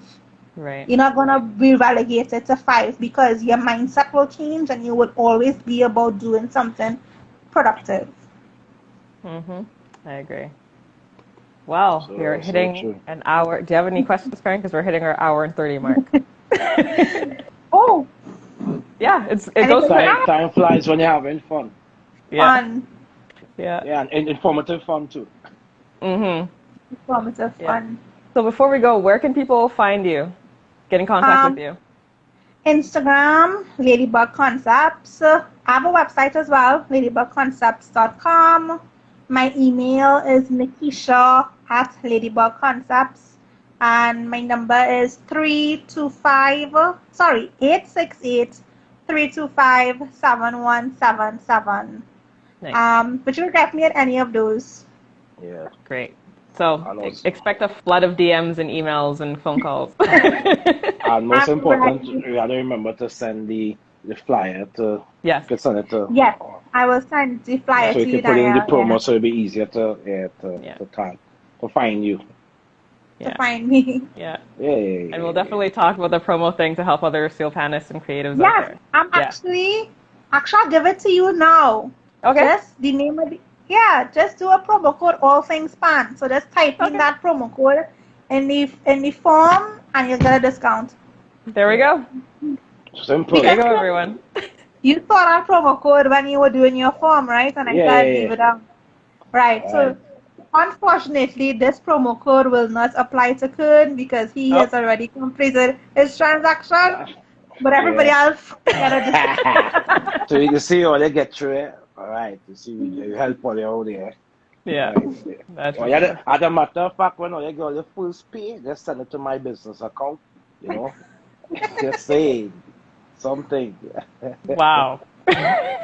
You're not going to be relegated to 5 because your mindset will change and you will always be about doing something productive. I agree. Wow, we're hitting an hour. Do you have any questions, Karen? Because we're hitting our hour and 30 mark. Yeah, it goes quick. Time flies when you're having fun. Fun. And informative fun too. Informative fun. So before we go, where can people find you? Get in contact with you? Instagram, Ladybug Concepts. I have a website as well, ladybugconcepts.com. My email is Nikesha@ladybugconcepts. And my number is 868-325-7177. Nice. But you'll get me at any of those. Yeah. Great. So expect a flood of DMs and emails and phone calls. And most important, you got to remember to send the flyer to. Yes. You can send it to. Yes, I will send the flyer so to you. So you can put in the promo, so it'll be easier to find you. To find me. And we'll definitely talk about the promo thing to help other Steelpanists and creatives out there. I'm actually I'll give it to you now. Okay. Just the name of just do a promo code All Things Pan. So just type in that promo code in the form and you'll get a discount. There we go. Simple. There you go, everyone. You saw that promo code when you were doing your form, right? And I said leave it out. Right. So unfortunately, this promo code will not apply to Kern because he has already completed his transaction. But everybody else got a discount. So you can see how they get through it. All right. You see, you help all out there. Yeah. Right. That's Well, yeah, as a matter of fact, when you get all the first pay, just send it to my business account, you know. Just saying something. wow.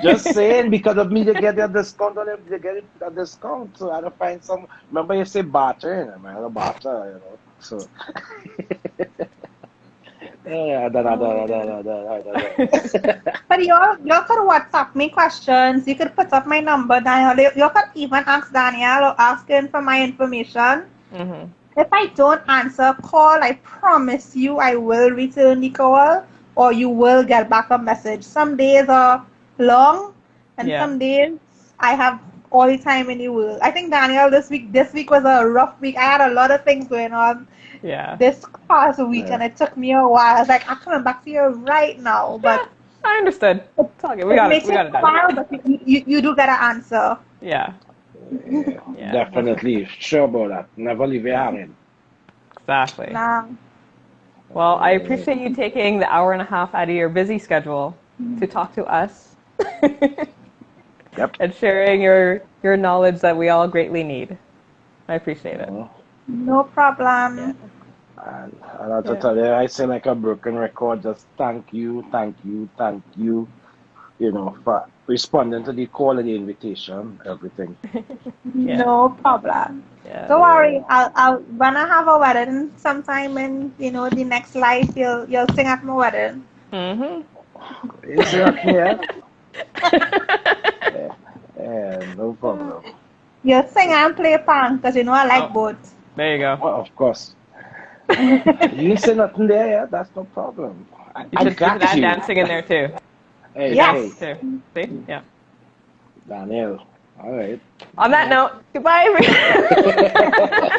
Just saying because of me to get a discount on it, they get a discount. So I had to find some. Remember you say barter, I mean, a barter, you know. So yeah, But you could WhatsApp me questions. You could put up my number, Daniel. You could even ask Daniel or ask him for my information. hmm If I don't answer a call, I promise you I will return the call or you will get back a message. Some days are long and Yeah. some days I have all the time in the world. I think Daniel this week was a rough week. I had a lot of things going on Yeah. this past week yeah. and it took me a while. I was like, I'm coming back to you right now, Yeah. but I understood. It's all good. We it got may it. We take got it a done. while, but you do get an answer. Yeah. Yeah, Yeah. definitely. Sure about that. Never leave it hanging. Exactly. Nah. Well, I appreciate you taking the hour and a half out of your busy schedule to talk to us Yep. and sharing your knowledge that we all greatly need. I appreciate it. No problem. Yeah. And I have to Yeah. tell you, I say like a broken record, just thank you, you know, for responding to the call and the invitation, everything. Yeah. No problem. Yeah. Don't Yeah. worry. I'll when I have a wedding sometime in the next life, you'll sing at my wedding. Mm-hmm. You see that here? Yeah. Yeah, no problem. You'll sing and play pan because I like Oh, both. there you go. Well, of course. You say nothing there, yeah? That's no problem. You I should got add you. dancing in there too. Hey, Yes. hey, Too. See? Yeah. Daniel. All right. On that note, goodbye, everyone.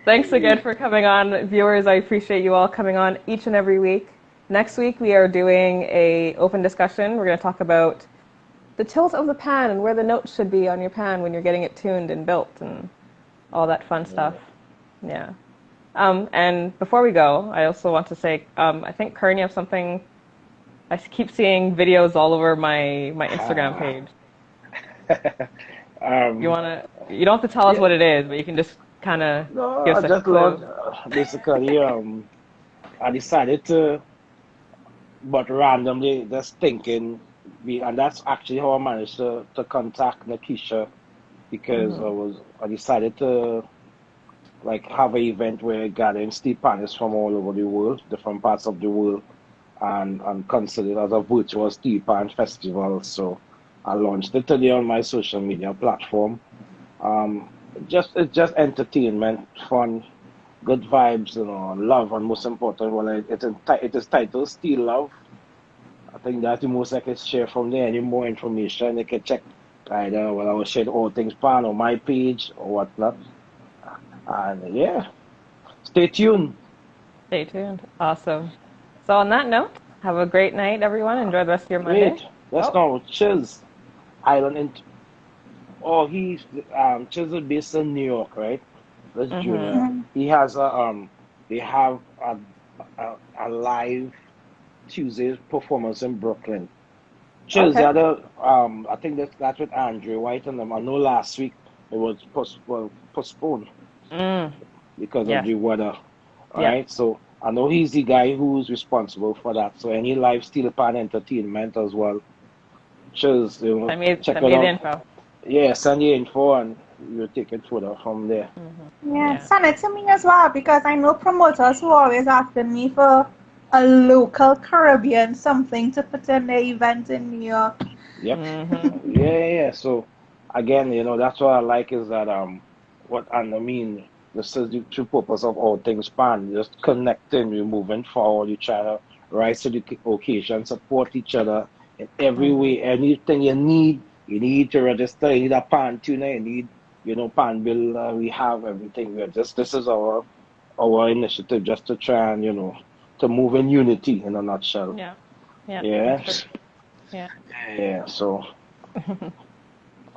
Thanks again for coming on, viewers. I appreciate you all coming on each and every week. Next week we are doing a open discussion. We're going to talk about the tilt of the pan and where the notes should be on your pan when you're getting it tuned and built and all that fun stuff. Yeah. And before we go, I also want to say, I think, Kern, you have something. I keep seeing videos all over my Instagram page. You don't have to tell us Yeah. what it is, but you can just kind of No, give I us a just clue. learned, basically, I decided to, but randomly, just thinking, and that's actually how I managed to contact Nikesha because I decided to like have an event where gathering Steelpanists from all over the world, different parts of the world, and consider it as a virtual Steelpan festival. So I launched it today on my social media platform. It's just entertainment, fun, good vibes, love, and most important, well, it is titled Steel Love. I think that's the most I can share from there. Any more information, you can check either, well, I will share all things pan on my page or whatnot. And yeah, stay tuned. Stay tuned. Awesome. So on that note, have a great night, everyone. Enjoy the rest of your Monday. Wait, let's Oh, know. Chiz Island in. Oh, he's Chiz is based in New York, right? That's Junior. He has they have a live Tuesday performance in Brooklyn. Chiz, okay. the other I think that's with Andrew White and them. I know last week it was postponed Mm, because of yes. the weather. All Yeah. right, so I know he's the guy who's responsible for that. So any live steel pan entertainment as well. Just check Send it me the out. info. Yeah, send your info and you'll take it further from there. Yeah, Yeah. send it to me as well because I know promoters who always asking me for a local Caribbean something to put in their event in New York. Yep. Mm-hmm. Yeah. So again, that's what I like is that and I mean this is the true purpose of all things pan. Just connecting, we're moving forward, you try to rise to the occasion, support each other in every way. Anything you need to register, you need a pan tuner, you need pan bill, we have everything. This is our initiative just to try and to move in unity in a nutshell. Yeah. Yeah. Yeah. That's true. Yeah. Yeah. So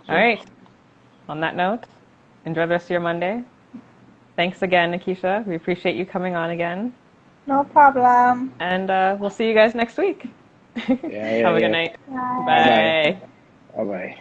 All right. On that note, enjoy the rest of your Monday. Thanks again, Nikesha. We appreciate you coming on again. No problem. And we'll see you guys next week. yeah. Have a good night. Bye. Bye bye. Bye. Bye bye.